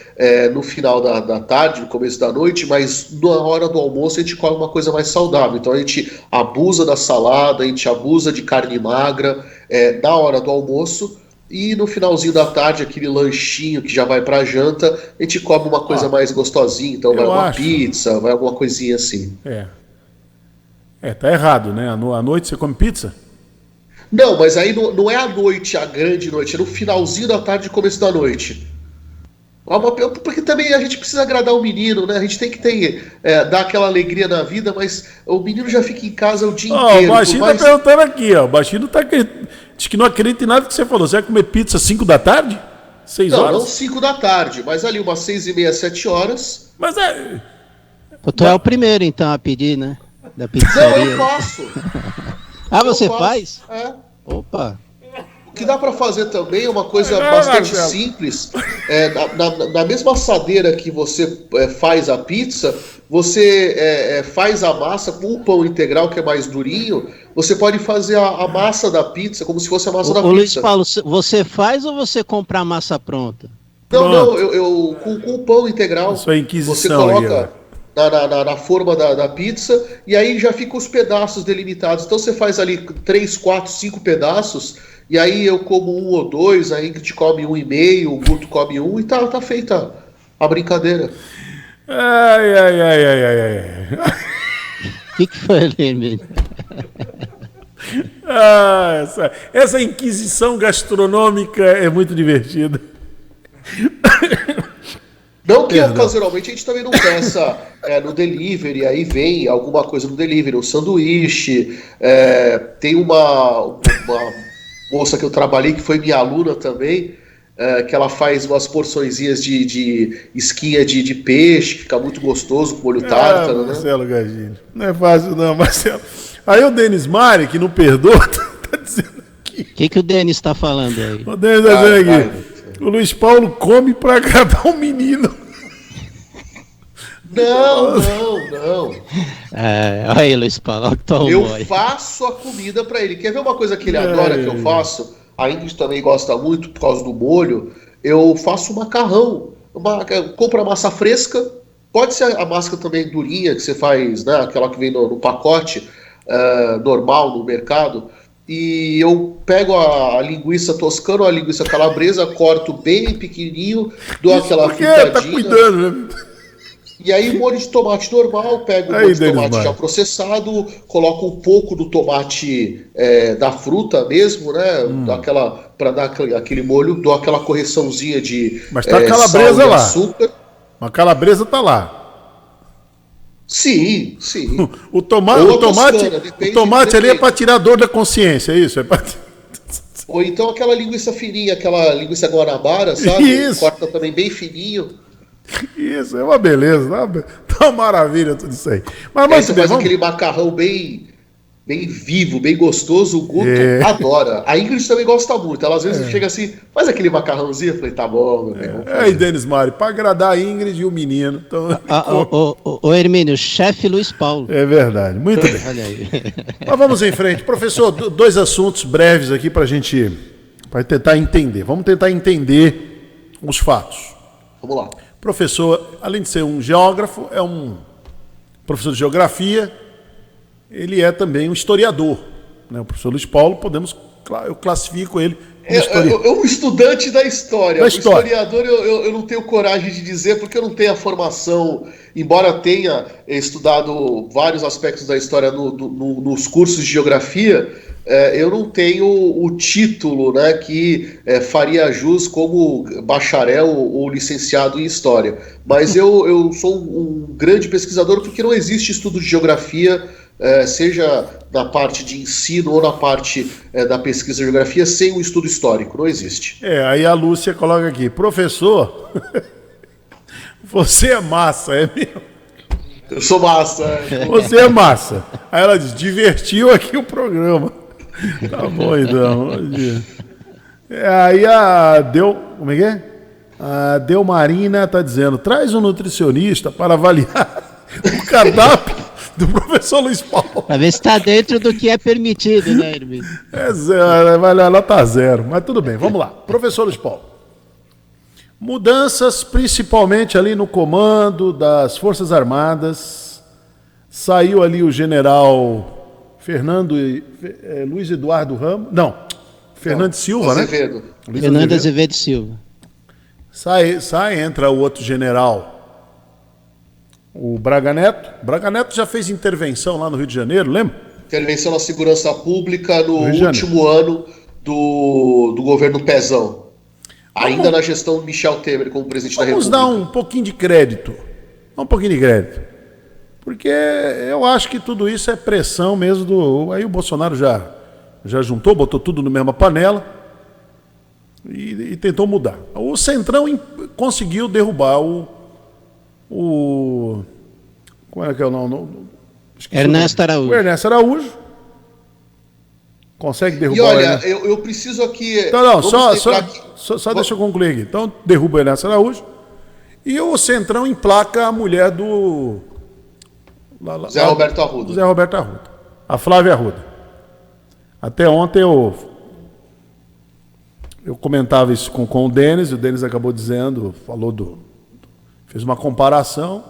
no final da tarde, no começo da noite, mas na hora do almoço a gente come uma coisa mais saudável. Então a gente abusa da salada, a gente abusa de carne magra na hora do almoço, e no finalzinho da tarde, aquele lanchinho que já vai pra janta, a gente come uma coisa mais gostosinha. Então vai uma pizza, vai alguma coisinha assim. Tá errado, né? À noite você come pizza? Não, mas aí não é à noite, a grande noite, é no finalzinho da tarde e começo da noite. Porque também a gente precisa agradar o menino, né? A gente tem que dar aquela alegria na vida, mas o menino já fica em casa o dia inteiro. O Baixinho tá perguntando aqui, ó. O Baixinho diz que não acredita em nada que você falou. Você vai comer pizza 5 da tarde? 6 horas? Não 5 da tarde, mas ali umas 6h30, 7 horas. Mas Tu é o primeiro, então, a pedir, né? Da pizzaria. Não, eu faço. Você faz? Opa. O que dá para fazer também é uma coisa bastante simples. Na mesma assadeira que você faz a pizza, você faz a massa com o pão integral, que é mais durinho. Você pode fazer a massa da pizza como se fosse a massa da pizza. Luiz Paulo, você faz ou você compra a massa pronta? Não, eu com o pão integral. Isso é Inquisição. Você coloca na forma da pizza, e aí já ficam os pedaços delimitados. Então você faz ali 3, 4, 5 pedaços, e aí eu como 1 ou 2, a Ingrid come 1,5, o Guto come 1, e tá feita a brincadeira. Ai. O que foi ali, menino? Essa inquisição gastronômica é muito divertida. Não que ocasionalmente a gente também não peça no delivery, aí vem alguma coisa no delivery, um sanduíche. Tem uma moça que eu trabalhei, que foi minha aluna também, que ela faz umas porçõezinhas de esquinha de peixe, que fica muito gostoso, com molho tártaro, né? Marcelo Gagini, não é fácil não, Marcelo. Aí o Denis Mari, que não perdoa, tá dizendo aqui. O que o Denis tá falando aí? O Denis tá dizendo aqui. O Luiz Paulo come para agradar o menino. Não. Olha aí, Luiz Paulo. Eu faço a comida para ele. Quer ver uma coisa que ele adora que eu faço? A Ingrid também gosta muito por causa do molho. Eu faço macarrão. Compro a massa fresca. Pode ser a massa também durinha, que você faz, né? Aquela que vem no pacote normal no mercado. E eu pego a linguiça toscana, a linguiça calabresa, corto bem pequenininho, dou aquela fritadinha. Tá cuidando, né? E aí molho de tomate normal, pego o molho de tomate já processado, coloco um pouco do tomate da fruta mesmo, né? Para dar aquele molho, dou aquela correçãozinha de Mas tá a calabresa sal e lá. açúcar. A calabresa tá lá. Sim. O tomate ali é para tirar a dor da consciência, é isso? Ou então aquela linguiça fininha, aquela linguiça guanabara, sabe? Isso. Corta também bem fininho. Isso, é uma beleza, tá uma maravilha tudo isso aí. Mas aí você faz aquele macarrão bem vivo, bem gostoso, o Guto adora. A Ingrid também gosta muito, ela às vezes chega assim, faz aquele macarrãozinho, eu falei, tá bom, meu bem. Aí, Denis Mari, pra agradar a Ingrid e o menino. Então... O Hermínio, chefe Luiz Paulo. É verdade, muito bem. Olha aí. Mas vamos em frente. Professor, 2 assuntos breves aqui pra gente tentar entender. Vamos tentar entender os fatos. Vamos lá. Professor, além de ser um geógrafo, é um professor de geografia, ele é também um historiador. Né? O professor Luiz Paulo, eu classifico ele como historiador. É um estudante da história. O historiador eu não tenho coragem de dizer, porque eu não tenho a formação, embora tenha estudado vários aspectos da história nos cursos de geografia, eu não tenho o título, né, que faria jus como bacharel ou licenciado em História. Mas eu sou um grande pesquisador porque não existe estudo de geografia, seja na parte de ensino ou na parte da pesquisa de geografia, sem um estudo histórico. Não existe. Aí a Lúcia coloca aqui, professor, você é massa, é mesmo? Eu sou massa. Você é massa. Aí ela diz, divertiu aqui o programa. Tá bom, então. Aí como é que é? A Delmarina tá dizendo, traz um nutricionista para avaliar o cardápio do professor Luiz Paulo. Pra ver se tá dentro do que é permitido, né, Hermínio? É zero, ela tá zero. Mas tudo bem, vamos lá. Professor Luiz Paulo. Mudanças principalmente ali no comando das Forças Armadas. Saiu ali o general Luiz Eduardo Ramos. Não, Fernando Silva, Azevedo. Né? Fernando Azevedo Silva. Entra o outro general, o Braga Neto. Braga Neto já fez intervenção lá no Rio de Janeiro, lembra? Intervenção na segurança pública no último ano do governo Pezão. Ainda na gestão de Michel Temer como presidente da República. Vamos dar um pouquinho de crédito. Porque eu acho que tudo isso é pressão mesmo Aí o Bolsonaro já juntou, botou tudo na mesma panela e tentou mudar. O Centrão conseguiu derrubar como é que é o nome? Ernesto Araújo. O Ernesto Araújo. Consegue derrubar. E olha, eu preciso aqui... Só deixa eu concluir aqui. Então, derruba o Ernesto Araújo. E o Centrão emplaca a mulher do... Zé Roberto Arruda. Zé Roberto Arruda. A Flávia Arruda. Até ontem eu comentava isso com o Denis acabou dizendo, fez uma comparação.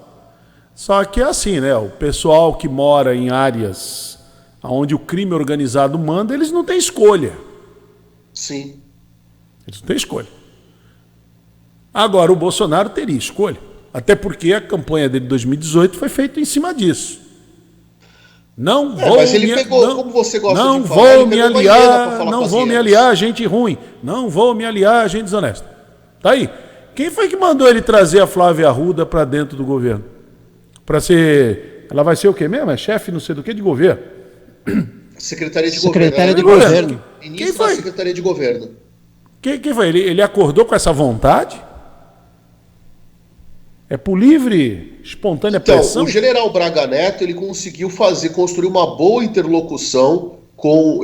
Só que é assim, né? O pessoal que mora em áreas onde o crime organizado manda, eles não têm escolha. Sim. Eles não têm escolha. Agora, o Bolsonaro teria escolha. Até porque a campanha dele de 2018 foi feita em cima disso. Mas ele pegou, como você gosta não de falar, vou me aliar, não vou me aliar a gente ruim. Não vou me aliar a gente desonesta. Tá aí. Quem foi que mandou ele trazer a Flávia Arruda para dentro do governo? Para ser... Ela vai ser o quê mesmo? É chefe não sei do que de governo? Secretaria de Governo. Ministro da Secretaria de Governo. Quem foi? Ele acordou com essa vontade? É por livre, espontânea pressão? O general Braga Neto, ele conseguiu construir uma boa interlocução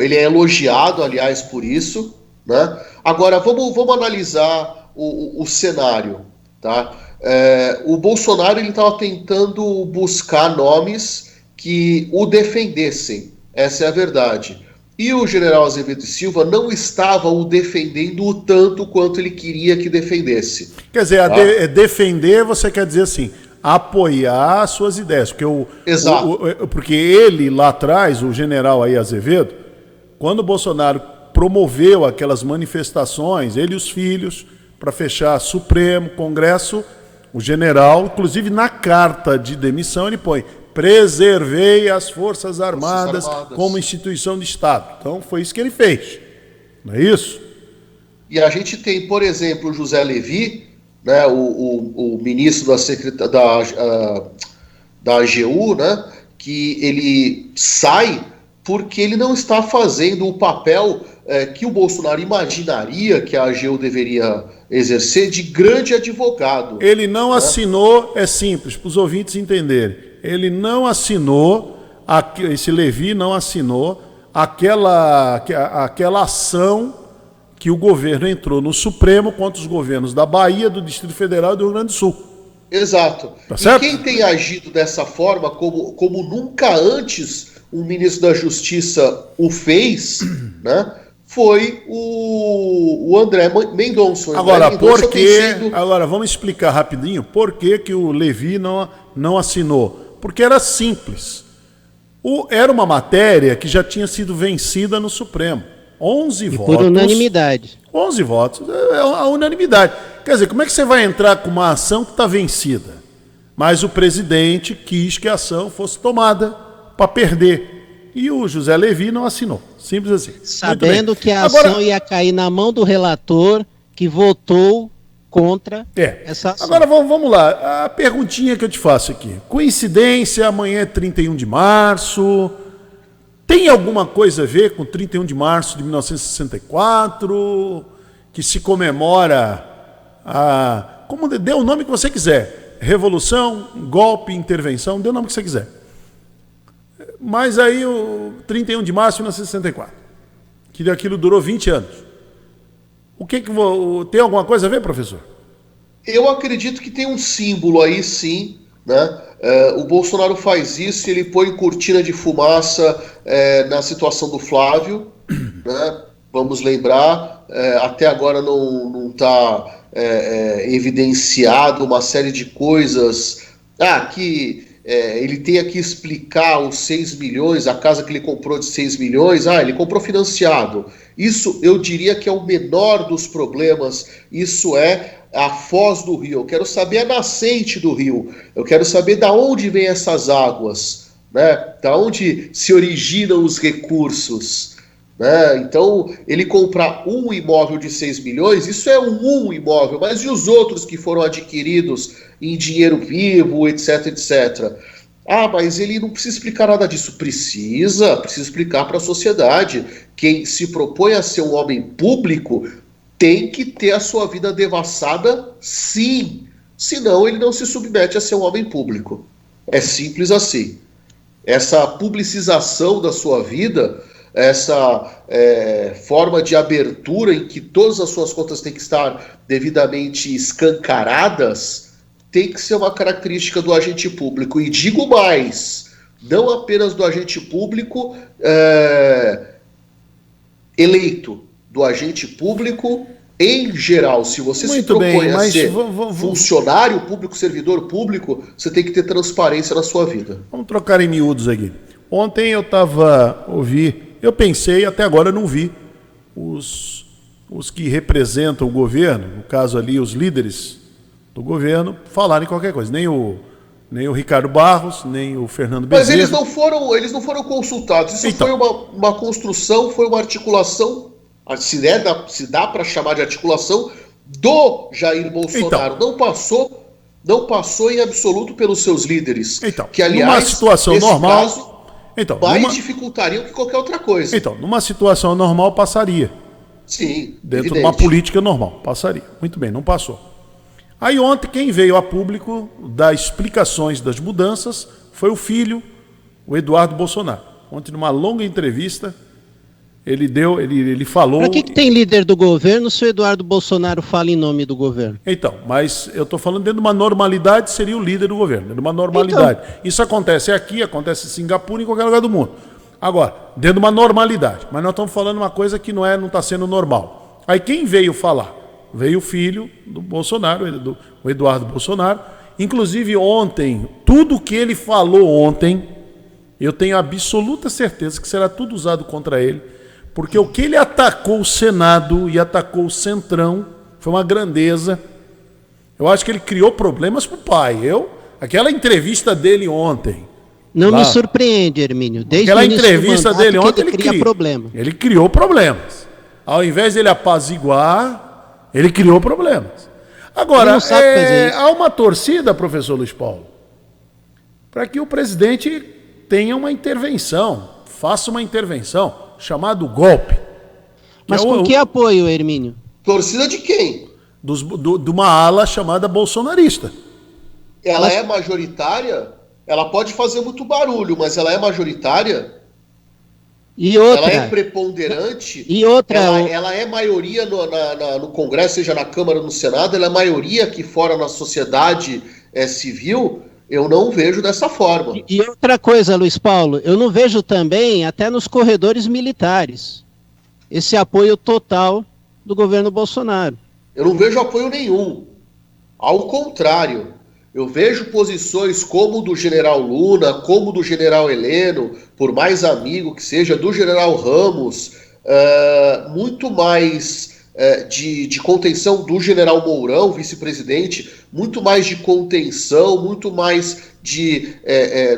ele é elogiado, aliás, por isso, né? Agora, vamos analisar o cenário, tá? O Bolsonaro, ele estava tentando buscar nomes que o defendessem, essa é a verdade. E o general Azevedo Silva não estava o defendendo o tanto quanto ele queria que defendesse. Quer dizer, defender, você quer dizer assim, apoiar as suas ideias. Porque Exato. Porque ele, lá atrás, o general aí Azevedo, quando o Bolsonaro promoveu aquelas manifestações, ele e os filhos, para fechar Supremo, Congresso, o general, inclusive na carta de demissão, ele põe: preservei as Forças Armadas como instituição de Estado. Então foi isso que ele fez, não é isso? E a gente tem, por exemplo, o José Levi, né, o ministro da AGU, né, que ele sai porque ele não está fazendo o papel que o Bolsonaro imaginaria que a AGU deveria exercer de grande advogado. Ele não assinou, é simples, para os ouvintes entenderem, ele não assinou, esse Levi não assinou aquela ação que o governo entrou no Supremo contra os governos da Bahia, do Distrito Federal e do Rio Grande do Sul. Exato. Tá certo? E quem tem agido dessa forma, como nunca antes um ministro da Justiça o fez, né, foi o André Mendonça. Agora, agora, vamos explicar rapidinho por que o Levi não assinou. Porque era simples. Era uma matéria que já tinha sido vencida no Supremo. 11 votos. Por unanimidade. 11 votos. É a unanimidade. Quer dizer, como é que você vai entrar com uma ação que está vencida? Mas o presidente quis que a ação fosse tomada para perder. e o José Levi não assinou. Simples assim. Sabendo que a ação ia cair na mão do relator que votou contra essa ação. Agora vamos lá, a perguntinha que eu te faço aqui. Coincidência, amanhã é 31 de março, tem alguma coisa a ver com 31 de março de 1964, que se comemora como dê o nome que você quiser, revolução, golpe, intervenção, dê o nome que você quiser. Mas aí o 31 de março de 1964, que aquilo durou 20 anos. Tem alguma coisa a ver, professor? Eu acredito que tem um símbolo aí, sim, né? O Bolsonaro faz isso, ele põe cortina de fumaça na situação do Flávio, né? Vamos lembrar, até agora não está evidenciado uma série de coisas que ele tenha que explicar os 6 milhões, a casa que ele comprou de 6 milhões, ele comprou financiado. Isso eu diria que é o menor dos problemas, isso é a foz do rio. Eu quero saber a nascente do rio, eu quero saber de onde vêm essas águas, né? Da onde se originam os recursos. Né? Então, ele comprar um imóvel de 6 milhões, isso é um imóvel, mas e os outros que foram adquiridos em dinheiro vivo, etc, etc. Mas ele não precisa explicar nada disso. Precisa explicar para a sociedade. Quem se propõe a ser um homem público tem que ter a sua vida devassada, sim. Senão ele não se submete a ser um homem público. É simples assim. Essa publicização da sua vida, essa forma de abertura em que todas as suas contas têm que estar devidamente escancaradas, tem que ser uma característica do agente público. E digo mais, não apenas do agente público eleito, do agente público em geral. Se você se propõe a ser funcionário público, servidor público, você tem que ter transparência na sua vida. Vamos trocar em miúdos aqui. Ontem eu eu pensei, até agora eu não vi os que representam o governo, no caso ali os líderes do governo, falarem qualquer coisa. Nem o Ricardo Barros, nem o Fernando Bezerra. Mas eles não foram consultados. Isso foi uma construção, foi uma articulação, se dá para chamar de articulação, do Jair Bolsonaro. Então, não passou em absoluto pelos seus líderes. Então, que, aliás, numa situação normal, mais dificultariam que qualquer outra coisa. Então, numa situação normal, passaria. Sim, dentro de uma política normal, passaria. Muito bem, não passou. Aí ontem quem veio a público dar explicações das mudanças foi o filho, o Eduardo Bolsonaro. Ontem numa longa entrevista, ele falou... Para que tem líder do governo se o Eduardo Bolsonaro fala em nome do governo? Então, mas eu estou falando dentro de uma normalidade, seria o líder do governo, dentro de uma normalidade. Então, isso acontece aqui, acontece em Singapura e em qualquer lugar do mundo. Agora, dentro de uma normalidade, mas nós estamos falando uma coisa que não está sendo normal. Aí quem veio falar? Veio o filho do Bolsonaro, o Eduardo Bolsonaro. Inclusive ontem, tudo que ele falou ontem, eu tenho absoluta certeza que será tudo usado contra ele, porque o que ele atacou o Senado e atacou o Centrão foi uma grandeza. Eu acho que ele criou problemas para o pai. Aquela entrevista dele ontem... Não me surpreende, Hermínio. Desde aquela entrevista dele ontem, ele criou problemas. Ao invés de ele apaziguar... Ele criou problemas. Agora, há uma torcida, professor Luiz Paulo, para que o presidente tenha uma intervenção, faça uma intervenção, chamado golpe. Mas com que apoio, Hermínio? Torcida de quem? De uma ala chamada bolsonarista. Ela é majoritária? Ela pode fazer muito barulho, mas ela é majoritária? E outra, ela é preponderante. E outra, ela é maioria no Congresso, seja na Câmara ou no Senado, ela é maioria aqui fora na sociedade civil. Eu não vejo dessa forma. E outra coisa, Luiz Paulo, eu não vejo também, até nos corredores militares, esse apoio total do governo Bolsonaro. Eu não vejo apoio nenhum. Ao contrário. Eu vejo posições como do general Luna, como do general Heleno, por mais amigo que seja, do general Ramos, muito mais de contenção do general Mourão, vice-presidente, muito mais de contenção, muito mais de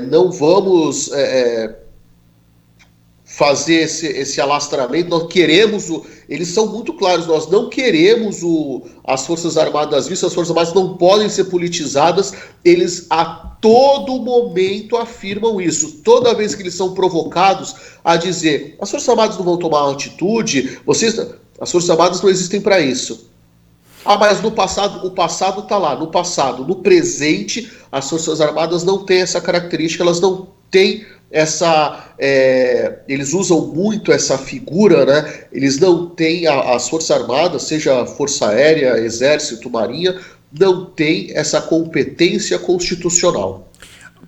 não vamos fazer esse alastramento. Nós queremos eles são muito claros, nós não queremos as Forças Armadas vistas, as Forças Armadas não podem ser politizadas. Eles a todo momento afirmam isso, toda vez que eles são provocados a dizer, as Forças Armadas não vão tomar uma atitude, as Forças Armadas não existem para isso. Mas no passado, o passado está lá, no passado. No presente, as Forças Armadas não têm essa característica, elas não têm eles usam muito essa figura, né? Eles não têm, as Forças Armadas, seja Força Aérea, Exército, Marinha, não tem essa competência constitucional.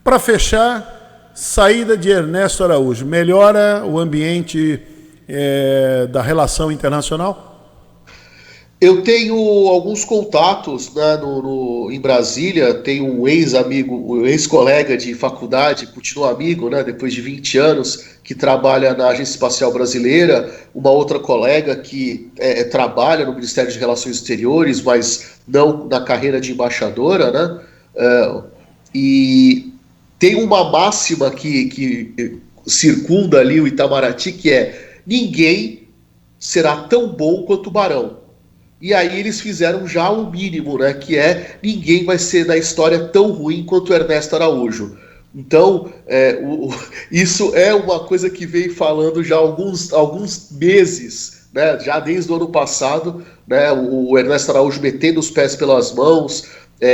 Para fechar, saída de Ernesto Araújo, melhora o ambiente da relação internacional? Eu tenho alguns contatos, né, em Brasília, tenho um ex-amigo, um ex-colega de faculdade, continua amigo, né, depois de 20 anos, que trabalha na Agência Espacial Brasileira, uma outra colega que trabalha no Ministério de Relações Exteriores, mas não na carreira de embaixadora, né, e tem uma máxima que circunda ali o Itamaraty, que é: ninguém será tão bom quanto o Barão. E aí eles fizeram já o mínimo, né, que é: ninguém vai ser na história tão ruim quanto Ernesto Araújo. Então, isso é uma coisa que vem falando já há alguns meses, né, já desde o ano passado, né, o Ernesto Araújo metendo os pés pelas mãos,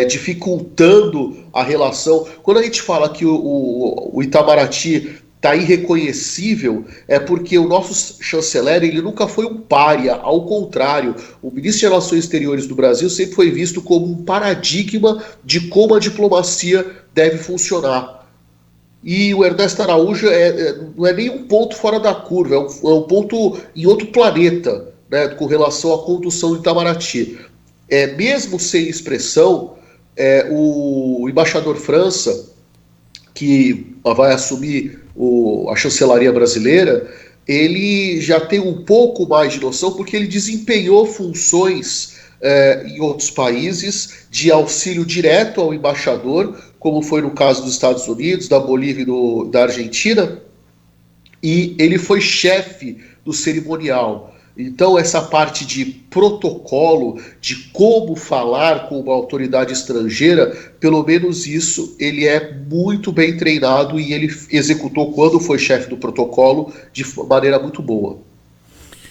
dificultando a relação. Quando a gente fala que o Itamaraty está irreconhecível, é porque o nosso chanceler, ele nunca foi um pária, ao contrário, o ministro de Relações Exteriores do Brasil sempre foi visto como um paradigma de como a diplomacia deve funcionar. E o Ernesto Araújo não é nem um ponto fora da curva, é um ponto em outro planeta, né, com relação à condução do Itamaraty. Mesmo sem expressão, o embaixador França, que vai assumir a chancelaria brasileira, ele já tem um pouco mais de noção, porque ele desempenhou funções em outros países de auxílio direto ao embaixador, como foi no caso dos Estados Unidos, da Bolívia e da Argentina, e ele foi chefe do cerimonial. Então, essa parte de protocolo, de como falar com uma autoridade estrangeira, pelo menos isso, ele é muito bem treinado e ele executou, quando foi chefe do protocolo, de maneira muito boa.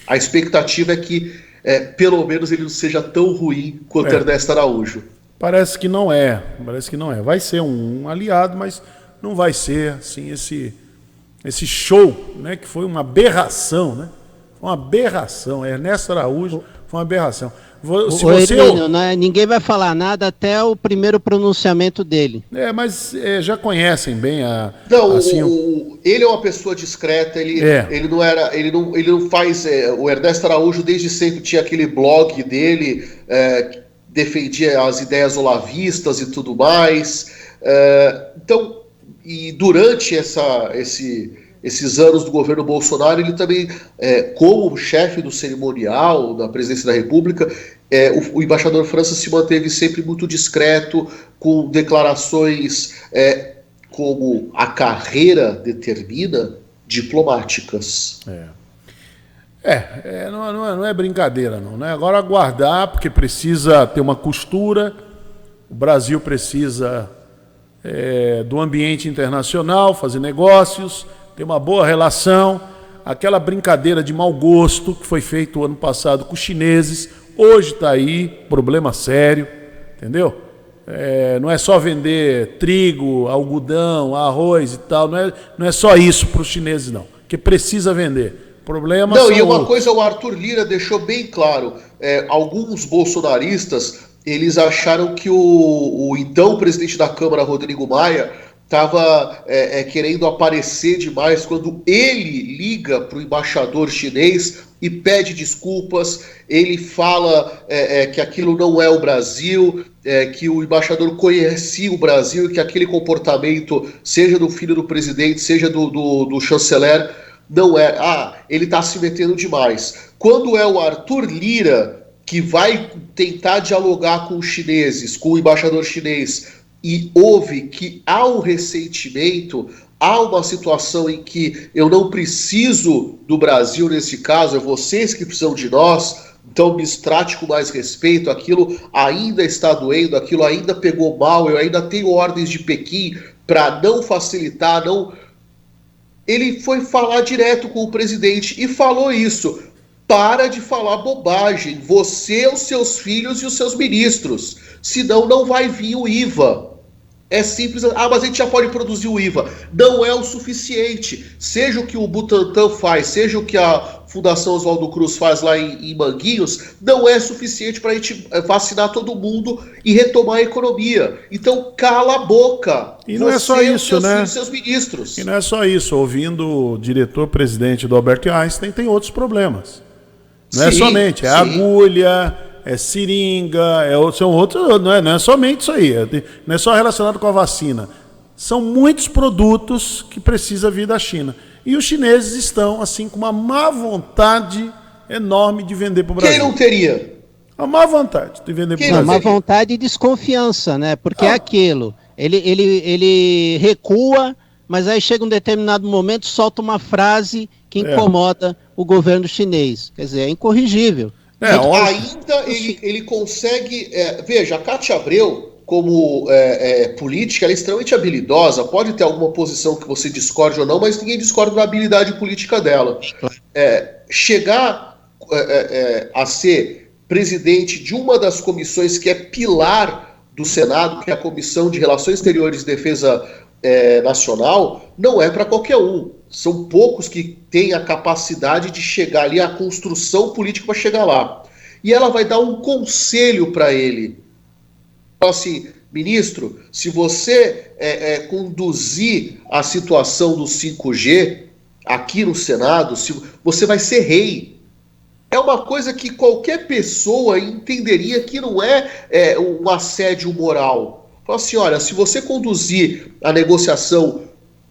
A expectativa é que, pelo menos, ele não seja tão ruim quanto Ernesto Araújo. Parece que não é. Vai ser um aliado, mas não vai ser assim, esse show, né, que foi uma aberração, né? Uma aberração. Ernesto Araújo foi uma aberração. Ninguém vai falar nada até o primeiro pronunciamento dele. Mas já conhecem bem ele é uma pessoa discreta, ele não faz. O Ernesto Araújo desde sempre tinha aquele blog dele, que defendia as ideias olavistas e tudo mais. Então, e durante esses anos do governo Bolsonaro, ele também, como chefe do cerimonial da presidência da República, o embaixador França se manteve sempre muito discreto, com declarações como a carreira determina, diplomáticas. Não é brincadeira, não, né? Agora aguardar, porque precisa ter uma costura, o Brasil precisa do ambiente internacional, fazer negócios, ter uma boa relação. Aquela brincadeira de mau gosto que foi feito o ano passado com os chineses, hoje está aí, problema sério, entendeu? Não é só vender trigo, algodão, arroz e tal, não é só isso para os chineses, não, que precisa vender. Problema e uma coisa o Arthur Lira deixou bem claro, alguns bolsonaristas, eles acharam que o então presidente da Câmara, Rodrigo Maia, estava querendo aparecer demais quando ele liga para o embaixador chinês e pede desculpas. Ele fala que aquilo não é o Brasil, que o embaixador conhecia o Brasil e que aquele comportamento, seja do filho do presidente, seja do chanceler, não é. Ele está se metendo demais. Quando é o Arthur Lira que vai tentar dialogar com os chineses, com o embaixador chinês, e houve que há um ressentimento, há uma situação em que eu não preciso do Brasil nesse caso, é vocês que precisam de nós, então me trate com mais respeito, aquilo ainda está doendo, aquilo ainda pegou mal, eu ainda tenho ordens de Pequim para não facilitar, não... Ele foi falar direto com o presidente e falou isso. Para de falar bobagem, você, os seus filhos e os seus ministros, senão não vai vir o IVA. É simples, mas a gente já pode produzir o IVA. Não é o suficiente. Seja o que o Butantan faz, seja o que a Fundação Oswaldo Cruz faz lá em Manguinhos, não é suficiente para a gente vacinar todo mundo e retomar a economia. Então, cala a boca. E não é só isso, né? E seus ministros. E não é só isso. Ouvindo o diretor-presidente do Albert Einstein, tem outros problemas. Não é somente, é agulha, é seringa, são outros, não é somente isso aí, não é só relacionado com a vacina. São muitos produtos que precisa vir da China. E os chineses estão, assim, com uma má vontade enorme de vender para o Brasil. Quem não teria? Uma má vontade de vender para o Brasil. Má vontade e desconfiança, né? Porque é aquilo, ele recua, mas aí chega um determinado momento, solta uma frase que incomoda o governo chinês. Quer dizer, é incorrigível. Ainda ele consegue... veja, a Cátia Abreu, como política, ela é extremamente habilidosa. Pode ter alguma posição que você discorde ou não, mas ninguém discorda da habilidade política dela. Chegar a ser presidente de uma das comissões que é pilar do Senado, que é a Comissão de Relações Exteriores e Defesa Nacional, não é para qualquer um. São poucos que têm a capacidade de chegar ali, a construção política para chegar lá. E ela vai dar um conselho para ele. Fala assim, ministro, se você conduzir a situação do 5G aqui no Senado, você vai ser rei. É uma coisa que qualquer pessoa entenderia que não é um assédio moral. Fala assim, olha, se você conduzir a negociação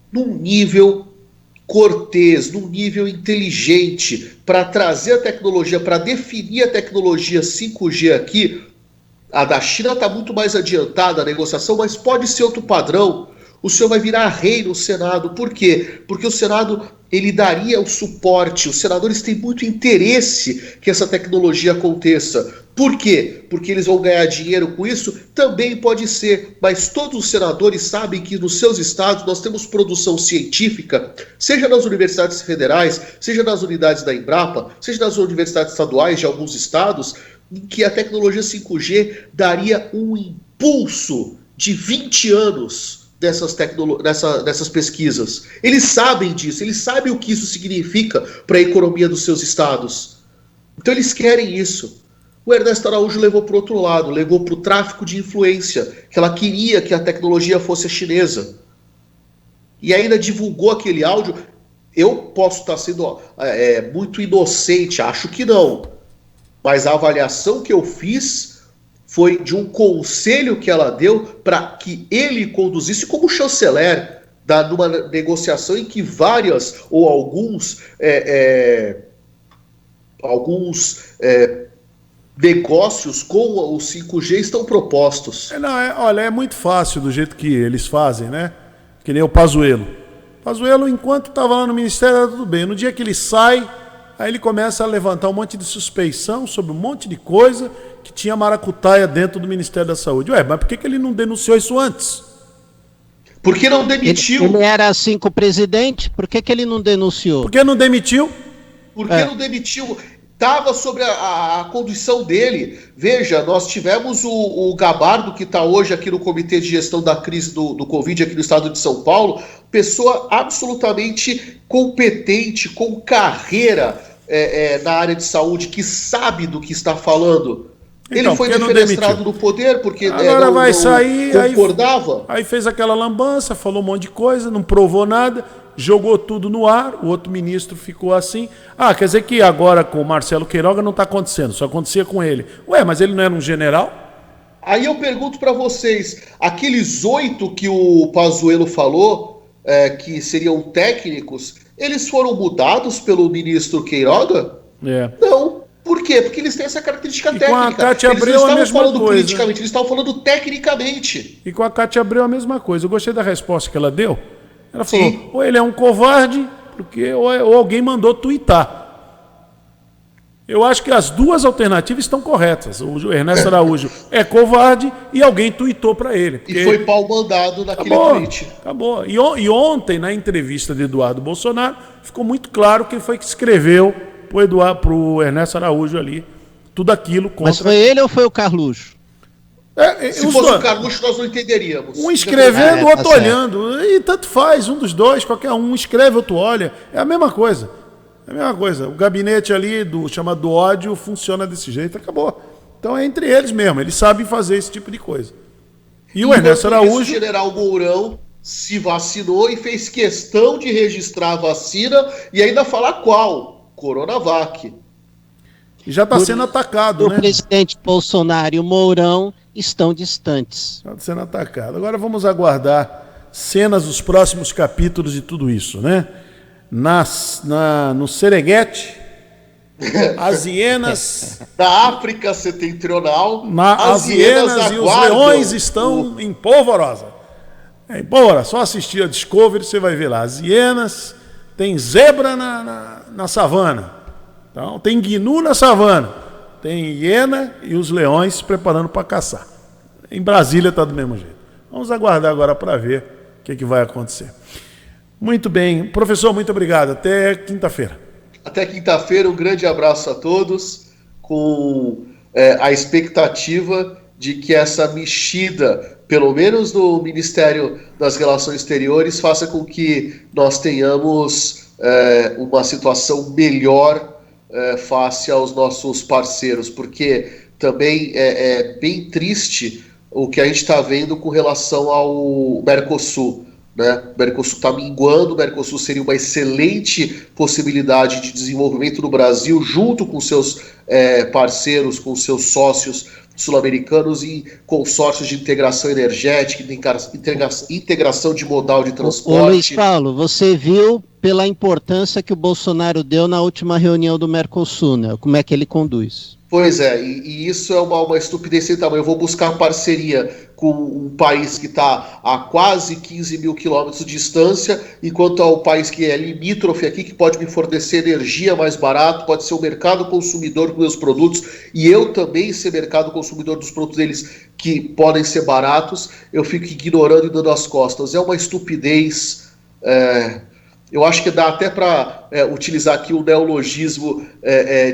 num nível cortês, num nível inteligente, para trazer a tecnologia, para definir a tecnologia 5G aqui, a da China está muito mais adiantada a negociação, mas pode ser outro padrão. O senhor vai virar rei no Senado. Por quê? Porque o Senado, ele daria o suporte. Os senadores têm muito interesse que essa tecnologia aconteça. Por quê? Porque eles vão ganhar dinheiro com isso? Também pode ser, mas todos os senadores sabem que nos seus estados nós temos produção científica, seja nas universidades federais, seja nas unidades da Embrapa, seja nas universidades estaduais de alguns estados, em que a tecnologia 5G daria um impulso de 20 anos dessas pesquisas. Eles sabem disso, eles sabem o que isso significa para a economia dos seus estados. Então eles querem isso. O Ernesto Araújo levou para o outro lado, levou para o tráfico de influência, que ela queria que a tecnologia fosse chinesa. E ainda divulgou aquele áudio. Eu posso estar sendo muito inocente, acho que não. Mas a avaliação que eu fiz foi de um conselho que ela deu para que ele conduzisse como chanceler numa negociação em que várias ou alguns negócios com o 5G estão propostos. Olha, é muito fácil do jeito que eles fazem, né? Que nem o Pazuello. Pazuello, enquanto estava lá no Ministério, era tudo bem. No dia que ele sai, aí ele começa a levantar um monte de suspeição sobre um monte de coisa que tinha maracutaia dentro do Ministério da Saúde. Ué, mas por que ele não denunciou isso antes? Por que não demitiu? Ele era assim com o presidente, por que ele não denunciou? Por que não demitiu? Por que não demitiu? Estava sobre a condução dele. Veja, nós tivemos o Gabardo, que está hoje aqui no Comitê de Gestão da Crise do Covid aqui no estado de São Paulo, pessoa absolutamente competente, com carreira na área de saúde, que sabe do que está falando. Ele foi defenestrado do poder porque agora vai sair, concordava. Aí fez aquela lambança, falou um monte de coisa, não provou nada, jogou tudo no ar, o outro ministro ficou assim. Quer dizer que agora com o Marcelo Queiroga não está acontecendo, só acontecia com ele. Ué, mas ele não era um general? Aí eu pergunto para vocês, aqueles 8 que o Pazuello falou, que seriam técnicos, eles foram mudados pelo ministro Queiroga? Não. Por quê? Porque eles têm essa característica técnica. Com a Cátia Abreu, eles não a mesma falando coisa. politicamente, eles estavam falando tecnicamente. E com a Cátia Abreu a mesma coisa. Eu gostei da resposta que ela deu. Ela falou, ou ele é um covarde, ou alguém mandou tuitar. Eu acho que as duas alternativas estão corretas. O Ernesto Araújo é covarde e alguém tuitou para ele. E foi pau mandado naquele tweet. Acabou. E ontem, na entrevista de Eduardo Bolsonaro, ficou muito claro quem foi que escreveu para o Ernesto Araújo ali tudo aquilo contra... Mas foi ele ou foi o Carluxo? Se fosse o Carluxo, nós não entenderíamos. Um escrevendo, o outro olhando. E tanto faz, um dos dois, qualquer um escreve, outro olha. É a mesma coisa. É a mesma coisa. O gabinete ali, chamado do ódio, funciona desse jeito, acabou. Então é entre eles mesmo, eles sabem fazer esse tipo de coisa. E o Ernesto Araújo... O general Mourão se vacinou e fez questão de registrar a vacina e ainda falar qual? Coronavac. E já está sendo atacado, né? O presidente Bolsonaro e o Mourão estão distantes. Está sendo atacado. Agora vamos aguardar cenas dos próximos capítulos de tudo isso, né? No Serengeti, as hienas... Na África Setentrional, as hienas e os leões estão em polvorosa. Em polvorosa. Só assistir a Discovery, você vai ver lá. As hienas, tem zebra na savana. Então, tem gnu na savana. Tem hiena e os leões se preparando para caçar. Em Brasília está do mesmo jeito. Vamos aguardar agora para ver o que vai acontecer. Muito bem. Professor, muito obrigado. Até quinta-feira. Até quinta-feira. Um grande abraço a todos, com a expectativa de que essa mexida, pelo menos no Ministério das Relações Exteriores, faça com que nós tenhamos uma situação melhor face aos nossos parceiros, porque também é bem triste o que a gente está vendo com relação ao Mercosul. Né? O Mercosul está minguando, o Mercosul seria uma excelente possibilidade de desenvolvimento no Brasil, junto com seus parceiros, com seus sócios sul-americanos e consórcios de integração energética, integração de modal de transporte. Ô Luiz Paulo, você viu pela importância que o Bolsonaro deu na última reunião do Mercosul, né? Como é que ele conduz? Pois é, e isso é uma estupidez sem tamanho. Eu vou buscar parceria com um país que está a quase 15 mil quilômetros de distância, enquanto ao país que é limítrofe aqui, que pode me fornecer energia mais barato, pode ser o mercado consumidor dos meus produtos, e eu também ser mercado consumidor dos produtos deles, que podem ser baratos, eu fico ignorando e dando as costas. É uma estupidez... Eu acho que dá até para utilizar aqui o neologismo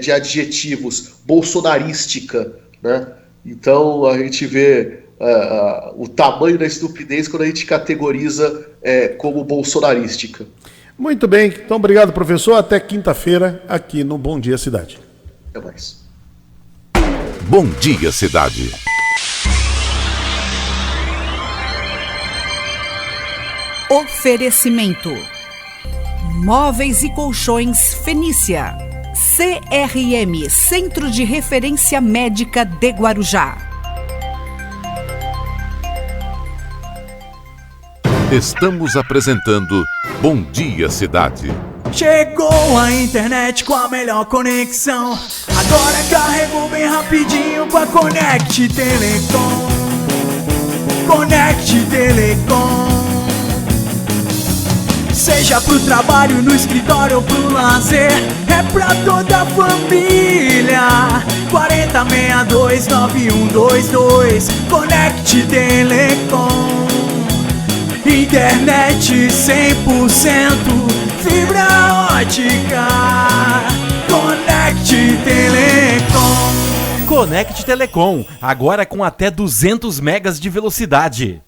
de adjetivos, bolsonarística, né? Então a gente vê o tamanho da estupidez quando a gente categoriza como bolsonarística. Muito bem, então obrigado, professor. Até quinta-feira aqui no Bom Dia Cidade. Até mais. Bom Dia Cidade. Oferecimento: Móveis e Colchões Fenícia. CRM, Centro de Referência Médica de Guarujá. Estamos apresentando Bom Dia Cidade. Chegou a internet com a melhor conexão. Agora carregou bem rapidinho com a Conect Telecom. Conect Telecom. Seja pro trabalho, no escritório ou pro lazer, é pra toda a família. 4062-9122, Conect Telecom. Internet 100%, fibra ótica. Conect Telecom. Conect Telecom, agora com até 200 megas de velocidade.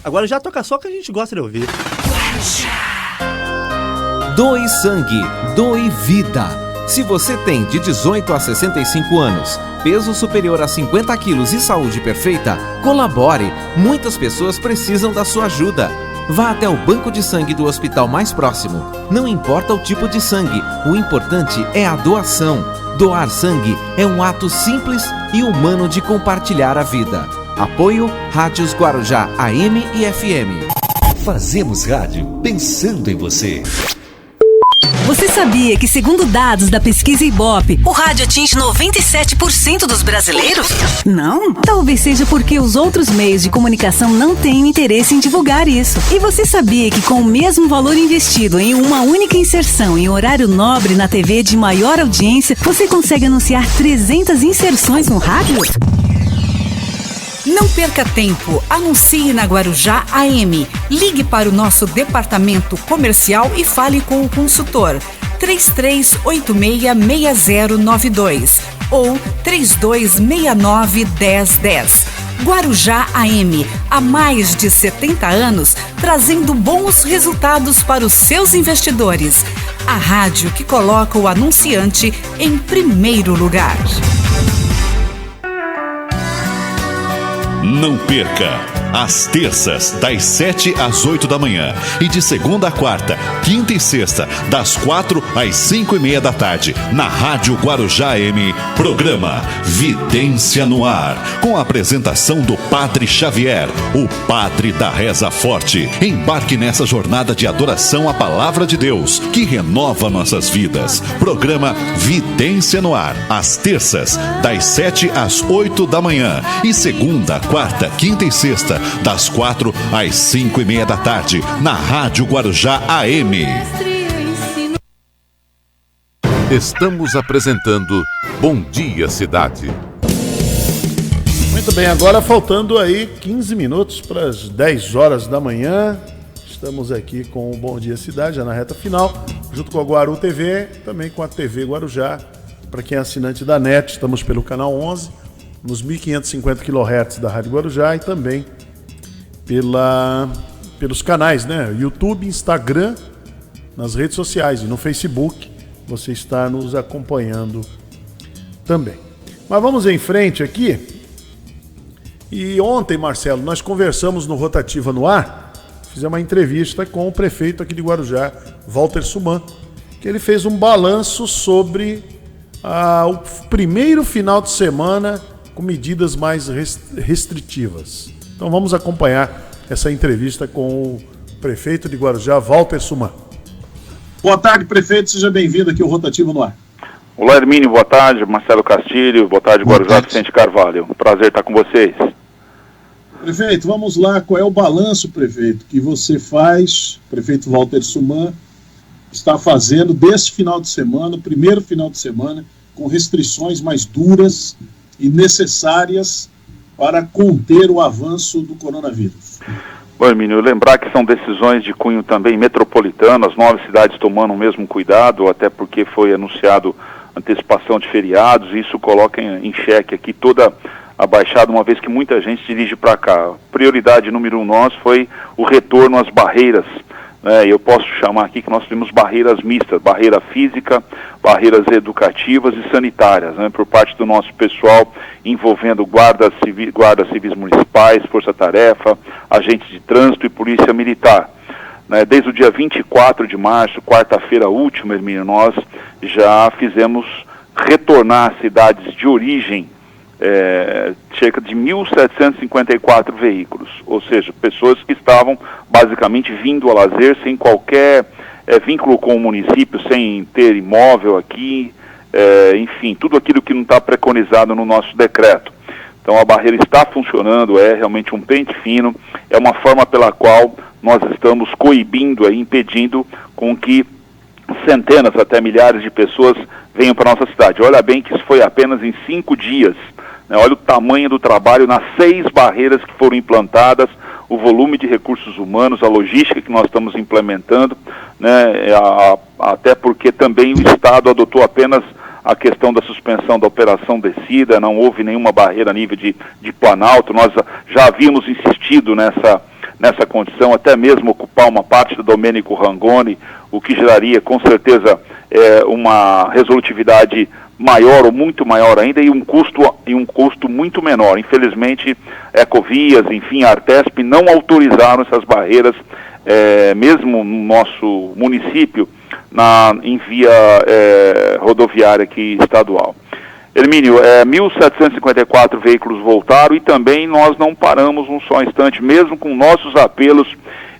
Agora já toca só que a gente gosta de ouvir. Doe sangue, doe vida. Se você tem de 18 a 65 anos, peso superior a 50 quilos e saúde perfeita, colabore. Muitas pessoas precisam da sua ajuda. Vá até o banco de sangue do hospital mais próximo. Não importa o tipo de sangue, o importante é a doação. Doar sangue é um ato simples e humano de compartilhar a vida. Apoio Rádios Guarujá AM e FM. Fazemos rádio pensando em você. Você sabia que, segundo dados da pesquisa Ibope, o rádio atinge 97% dos brasileiros? Não? Talvez seja porque os outros meios de comunicação não têm interesse em divulgar isso. E você sabia que, com o mesmo valor investido em uma única inserção em horário nobre na TV de maior audiência, você consegue anunciar 300 inserções no rádio? Não perca tempo, anuncie na Guarujá AM. Ligue para o nosso departamento comercial e fale com o consultor 33866092 ou 32691010. Guarujá AM, há mais de 70 anos, trazendo bons resultados para os seus investidores. A rádio que coloca o anunciante em primeiro lugar. Não perca! Às terças, das 7 às 8 da manhã. E de segunda a quarta, quinta e sexta, das 4 às 5:30 da tarde. Na Rádio Guarujá AM, programa Vidência no Ar. Com a apresentação do Padre Xavier, o Padre da Reza Forte. Embarque nessa jornada de adoração à Palavra de Deus, que renova nossas vidas. Programa Vidência no Ar. Às terças, das 7 às 8 da manhã. E segunda, quarta, quinta e sexta, das 4 às 5:30 da tarde, na Rádio Guarujá AM. Estamos apresentando Bom Dia Cidade. Muito bem, agora faltando aí 15 minutos para as 10 horas da manhã. Estamos aqui com o Bom Dia Cidade, já na reta final, junto com a Guaru TV, também com a TV Guarujá. Para quem é assinante da NET, estamos pelo canal 11, nos 1550 kHz da Rádio Guarujá e também pelos canais, né? YouTube, Instagram, nas redes sociais e no Facebook. Você está nos acompanhando também. Mas vamos em frente aqui. E ontem, Marcelo, nós conversamos no Rotativa no Ar, fizemos uma entrevista com o prefeito aqui de Guarujá, Walter Suman, que ele fez um balanço sobre o primeiro final de semana com medidas mais restritivas. Então vamos acompanhar essa entrevista com o prefeito de Guarujá, Walter Suman. Boa tarde, prefeito. Seja bem-vindo aqui ao Rotativo no Ar. Olá, Hermínio. Boa tarde. Marcelo Castilho. Boa tarde, Guarujá, Vicente Carvalho. Prazer estar com vocês. Prefeito, vamos lá. Qual é o balanço, prefeito, que você faz, prefeito Walter Suman, está fazendo deste final de semana, o primeiro final de semana, com restrições mais duras e necessárias para conter o avanço do coronavírus? Bom, Hermínio, lembrar que são decisões de cunho também metropolitano, as 9 cidades tomando o mesmo cuidado, até porque foi anunciado antecipação de feriados, e isso coloca em xeque aqui toda a Baixada, uma vez que muita gente dirige para cá. Prioridade número 1 nosso foi o retorno às barreiras. Eu posso chamar aqui que nós temos barreiras mistas, barreira física, barreiras educativas e sanitárias, por parte do nosso pessoal, envolvendo guardas civis municipais, força-tarefa, agentes de trânsito e polícia militar. Desde o dia 24 de março, quarta-feira última, Hermínio, nós já fizemos retornar às cidades de origem cerca de 1.754 veículos, ou seja, pessoas que estavam basicamente vindo a lazer sem qualquer vínculo com o município, sem ter imóvel aqui, enfim, tudo aquilo que não está preconizado no nosso decreto. Então a barreira está funcionando, é realmente um pente fino, é uma forma pela qual nós estamos coibindo, impedindo com que centenas até milhares de pessoas venham para a nossa cidade. Olha bem que isso foi apenas em 5 dias. Olha o tamanho do trabalho nas 6 barreiras que foram implantadas, o volume de recursos humanos, a logística que nós estamos implementando, até porque também o Estado adotou apenas a questão da suspensão da operação descida, não houve nenhuma barreira a nível de Planalto. Nós já havíamos insistido nessa condição, até mesmo ocupar uma parte do Domênico Rangoni, o que geraria com certeza uma resolutividade maior ou muito maior ainda e um custo muito menor. Infelizmente, Ecovias, enfim, a Artesp não autorizaram essas barreiras, mesmo no nosso município, em via rodoviária aqui estadual. Hermínio, 1.754 veículos voltaram e também nós não paramos um só instante, mesmo com nossos apelos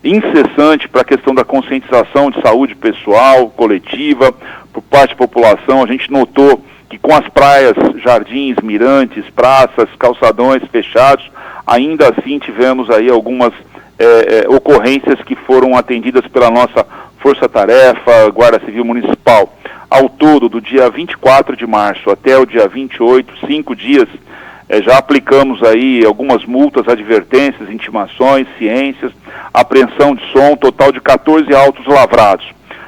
incessante para a questão da conscientização de saúde pessoal, coletiva, por parte da população. A gente notou que com as praias, jardins, mirantes, praças, calçadões fechados, ainda assim tivemos aí algumas ocorrências que foram atendidas pela nossa Força-Tarefa, Guarda Civil Municipal. Ao todo, do dia 24 de março até o dia 28, 5 dias, já aplicamos aí algumas multas, advertências, intimações, ciências, apreensão de som, total de 14 autos lavrados.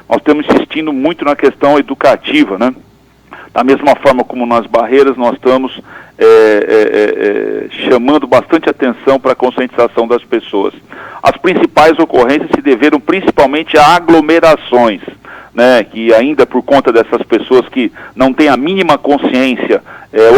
Nós estamos insistindo muito na questão educativa, né? Da mesma forma como nas barreiras, nós estamos chamando bastante atenção para a conscientização das pessoas. As principais ocorrências se deveram principalmente a aglomerações, né, que ainda por conta dessas pessoas que não têm a mínima consciência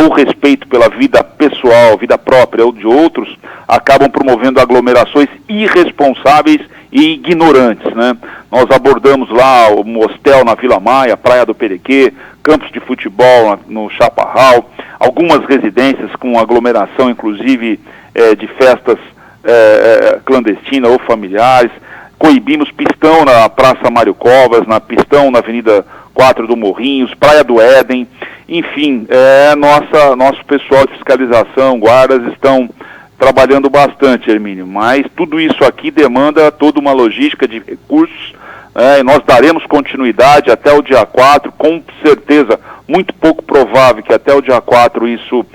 ou respeito pela vida pessoal, vida própria ou de outros, acabam promovendo aglomerações irresponsáveis e ignorantes, né? Nós abordamos lá o hostel na Vila Maia, Praia do Perequê, campos de futebol no Chaparral, algumas residências com aglomeração, inclusive de festas clandestinas ou familiares. Coibimos pistão na Praça Mário Covas, pistão na Avenida 4 do Morrinhos, Praia do Éden, enfim, nosso pessoal de fiscalização, guardas estão trabalhando bastante, Hermínio, mas tudo isso aqui demanda toda uma logística de recursos, e nós daremos continuidade até o dia 4, com certeza, muito pouco provável que até o dia 4 isso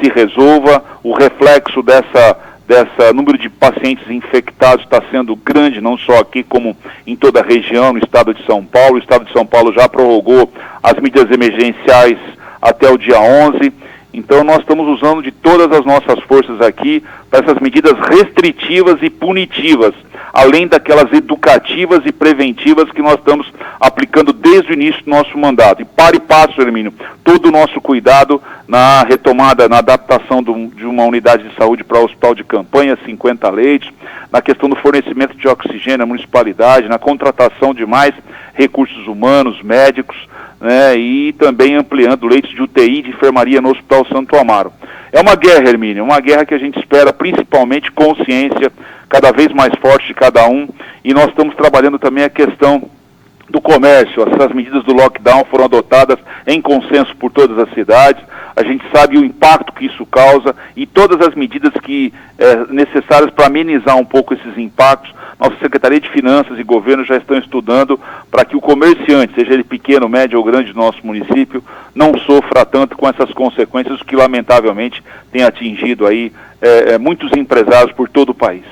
se resolva. O reflexo dessa número de pacientes infectados está sendo grande, não só aqui como em toda a região, no estado de São Paulo. O estado de São Paulo já prorrogou as medidas emergenciais até o dia 11, então nós estamos usando de todas as nossas forças aqui para essas medidas restritivas e punitivas, além daquelas educativas e preventivas que nós estamos aplicando desde o início do nosso mandato. E para e passo, Hermínio, todo o nosso cuidado na retomada, na adaptação de uma unidade de saúde para o hospital de campanha, 50 leitos, na questão do fornecimento de oxigênio à municipalidade, na contratação de mais recursos humanos, médicos, né, e também ampliando leitos de UTI e de enfermaria no Hospital Santo Amaro. É uma guerra, Hermínio, uma guerra que a gente espera principalmente consciência cada vez mais forte de cada um, e nós estamos trabalhando também a questão do comércio. Essas medidas do lockdown foram adotadas em consenso por todas as cidades. A gente sabe o impacto que isso causa e todas as medidas necessárias para amenizar um pouco esses impactos. Nossa Secretaria de Finanças e Governo já estão estudando para que o comerciante, seja ele pequeno, médio ou grande do nosso município, não sofra tanto com essas consequências que lamentavelmente tem atingido aí muitos empresários por todo o país.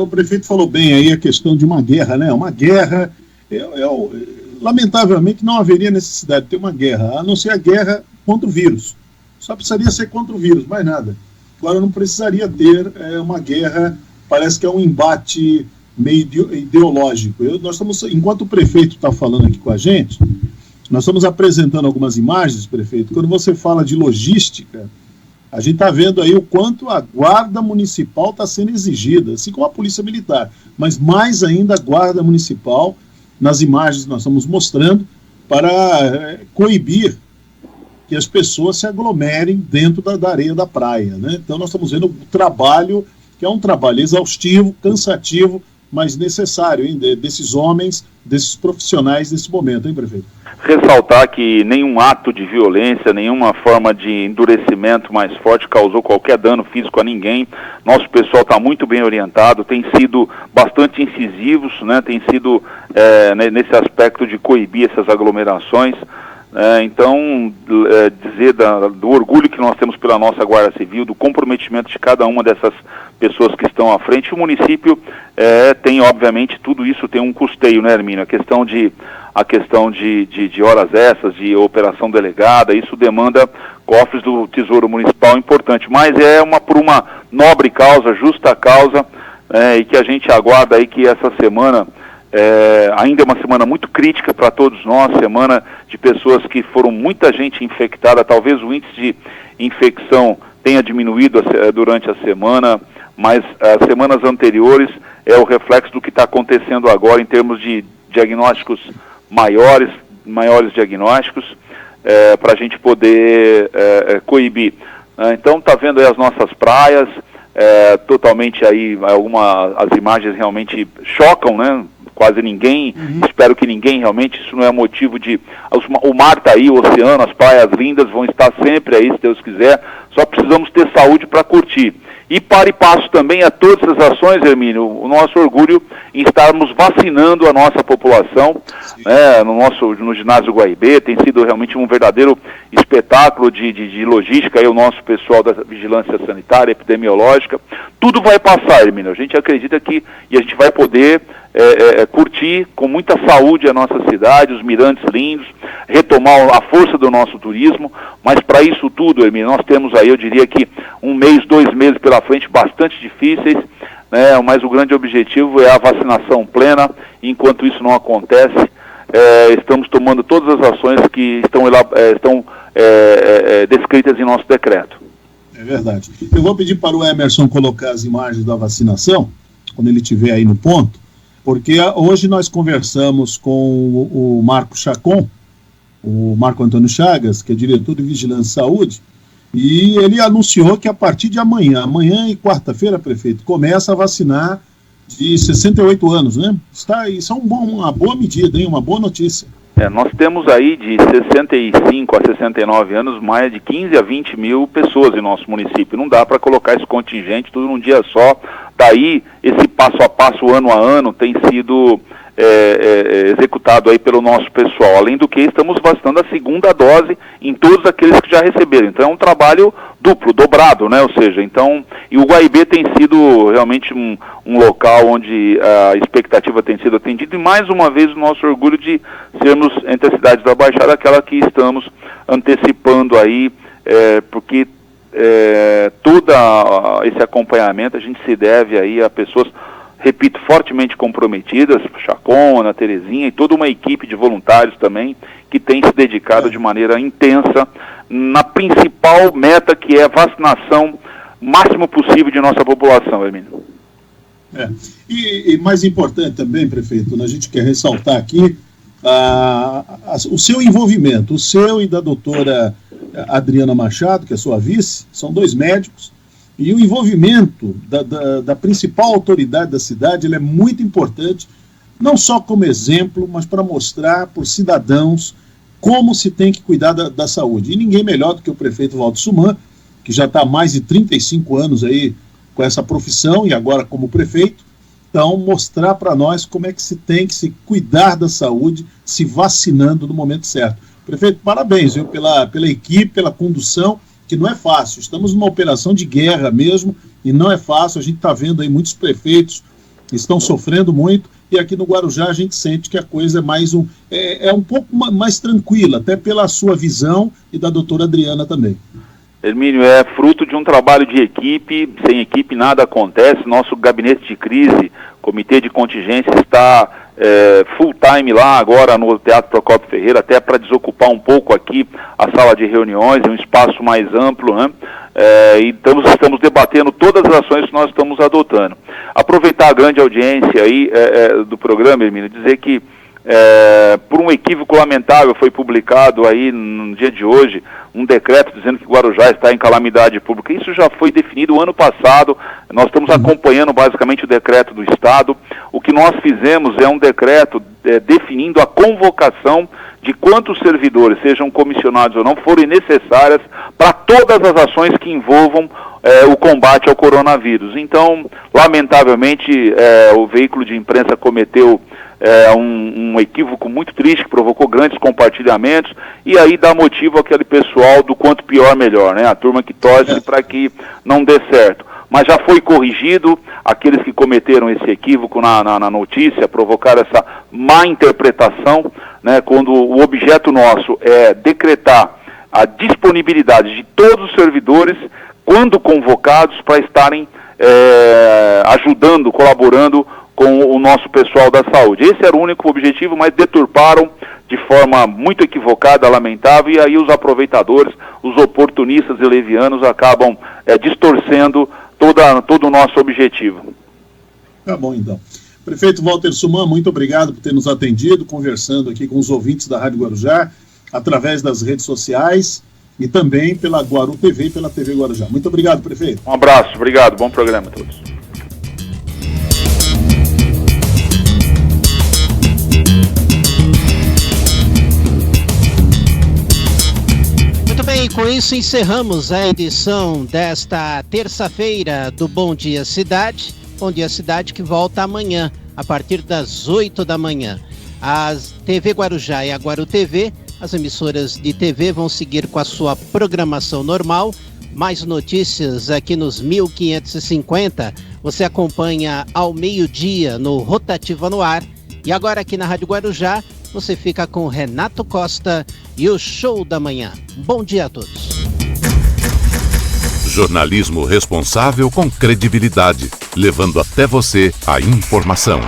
O prefeito falou bem aí a questão de uma guerra, né? Uma guerra, lamentavelmente não haveria necessidade de ter uma guerra, a não ser a guerra contra o vírus. Só precisaria ser contra o vírus, mais nada. Agora não precisaria ter uma guerra, parece que é um embate meio ideológico. Nós estamos, enquanto o prefeito está falando aqui com a gente, nós estamos apresentando algumas imagens, prefeito. Quando você fala de logística, a gente está vendo aí o quanto a guarda municipal está sendo exigida, assim como a polícia militar, mas mais ainda a guarda municipal, nas imagens que nós estamos mostrando, para coibir que as pessoas se aglomerem dentro da areia da praia, né? Então nós estamos vendo o trabalho, que é um trabalho exaustivo, cansativo, mas necessário, hein, desses homens, desses profissionais nesse momento, hein, prefeito? Ressaltar que nenhum ato de violência, nenhuma forma de endurecimento mais forte causou qualquer dano físico a ninguém. Nosso pessoal está muito bem orientado, tem sido bastante incisivos, né, tem sido nesse aspecto de coibir essas aglomerações. Então, dizer do orgulho que nós temos pela nossa Guarda Civil, do comprometimento de cada uma dessas pessoas que estão à frente. O município tem, obviamente, tudo isso tem um custeio, né, Hermínio? A questão de horas extras, de operação delegada, isso demanda cofres do Tesouro Municipal importante, mas por uma nobre causa, justa causa, e que a gente aguarda aí que essa semana ainda é uma semana muito crítica para todos nós, semana de pessoas que foram muita gente infectada, talvez o índice de infecção tenha diminuído durante a semana, mas as semanas anteriores é o reflexo do que está acontecendo agora em termos de diagnósticos maiores diagnósticos, para a gente poder coibir. Então está vendo aí as nossas praias, totalmente aí, as imagens realmente chocam, né? Quase ninguém, espero que ninguém realmente, isso não é motivo de... O mar está aí, o oceano, as praias lindas vão estar sempre aí, se Deus quiser, só precisamos ter saúde para curtir. E para e passo também a todas essas ações, Hermínio, o nosso orgulho em estarmos vacinando a nossa população, né, no ginásio Guaibê. Tem sido realmente um verdadeiro espetáculo de logística, aí o nosso pessoal da vigilância sanitária, epidemiológica. Tudo vai passar, Hermínio, a gente acredita que a gente vai poder curtir com muita saúde a nossa cidade, os mirantes lindos, retomar a força do nosso turismo, mas para isso tudo, Hermínio, nós temos aí, eu diria que 1 mês, 2 meses pela frente bastante difíceis, né, mas o grande objetivo é a vacinação plena. Enquanto isso não acontece, estamos tomando todas as ações que estão descritas em nosso decreto. É verdade. Eu vou pedir para o Emerson colocar as imagens da vacinação, quando ele estiver aí no ponto, porque hoje nós conversamos com o Marco Chacon, o Marco Antônio Chagas, que é diretor de Vigilância e Saúde, e ele anunciou que a partir de amanhã e quarta-feira, prefeito, começa a vacinar de 68 anos, né? Isso é uma boa medida, hein? Uma boa notícia. Nós temos aí de 65 a 69 anos mais de 15 a 20 mil pessoas em nosso município. Não dá para colocar esse contingente tudo num dia só. Daí, esse passo a passo, ano a ano, tem sido executado aí pelo nosso pessoal. Além do que, estamos vacinando a segunda dose em todos aqueles que já receberam. Então, é um trabalho duplo, dobrado, né? Ou seja, e o Guaibê tem sido realmente um local onde a expectativa tem sido atendida, e mais uma vez o nosso orgulho de sermos, entre as cidades da Baixada, aquela que estamos antecipando aí, porque todo esse acompanhamento a gente se deve aí a pessoas, repito, fortemente comprometidas, Chacon, Ana Terezinha e toda uma equipe de voluntários também, que tem se dedicado de maneira intensa na principal meta, que é a vacinação máximo possível de nossa população, Hermínio. E mais importante também, prefeito, a gente quer ressaltar aqui o seu envolvimento, o seu e da doutora Adriana Machado, que é sua vice, são 2 médicos, e o envolvimento da principal autoridade da cidade, ele é muito importante, não só como exemplo, mas para mostrar para os cidadãos como se tem que cuidar da saúde. E ninguém melhor do que o prefeito Walter Suman, que já está há mais de 35 anos aí com essa profissão e agora como prefeito. Então, mostrar para nós como é que se tem que se cuidar da saúde, se vacinando no momento certo. Prefeito, parabéns, viu, pela equipe, pela condução, que não é fácil. Estamos numa operação de guerra mesmo, e não é fácil. A gente está vendo aí muitos prefeitos que estão sofrendo muito, e aqui no Guarujá a gente sente que a coisa é um pouco mais tranquila, até pela sua visão e da doutora Adriana também. Hermínio, é fruto de um trabalho de equipe. Sem equipe nada acontece. Nosso gabinete de crise, comitê de contingência, está full time lá agora no Teatro Procópio Ferreira, até para desocupar um pouco aqui a sala de reuniões, um espaço mais amplo, né? E estamos debatendo todas as ações que nós estamos adotando. Aproveitar a grande audiência aí do programa, Hermínio, dizer que por um equívoco lamentável foi publicado aí no dia de hoje um decreto dizendo que Guarujá está em calamidade pública. Isso já foi definido ano passado. Nós estamos acompanhando basicamente o decreto do Estado. O que nós fizemos é um decreto definindo a convocação de quantos servidores, sejam comissionados ou não, forem necessárias para todas as ações que envolvam o combate ao coronavírus. Então, lamentavelmente, o veículo de imprensa cometeu um equívoco muito triste, que provocou grandes compartilhamentos, e aí dá motivo àquele pessoal do quanto pior, melhor, né? A turma que torce para que não dê certo. Mas já foi corrigido. Aqueles que cometeram esse equívoco na notícia, provocaram essa má interpretação, né? Quando o objeto nosso é decretar a disponibilidade de todos os servidores, quando convocados, para estarem ajudando, colaborando com o nosso pessoal da saúde. Esse era o único objetivo, mas deturparam de forma muito equivocada, lamentável, e aí os aproveitadores, os oportunistas e levianos acabam distorcendo todo o nosso objetivo. Tá bom, então. Prefeito Walter Suman, muito obrigado por ter nos atendido, conversando aqui com os ouvintes da Rádio Guarujá, através das redes sociais. e também pela Guaru TV e pela TV Guarujá. Muito obrigado, prefeito. Um abraço, obrigado, bom programa a todos. Muito bem, com isso encerramos a edição desta terça-feira do Bom Dia Cidade. Bom Dia Cidade que volta amanhã, a partir das 8 da manhã. A TV Guarujá e a Guaru TV, as emissoras de TV vão seguir com a sua programação normal. Mais notícias aqui nos 1550. Você acompanha ao meio-dia no Rotativa no Ar. E agora aqui na Rádio Guarujá, você fica com Renato Costa e o Show da Manhã. Bom dia a todos. Jornalismo responsável com credibilidade, levando até você a informação.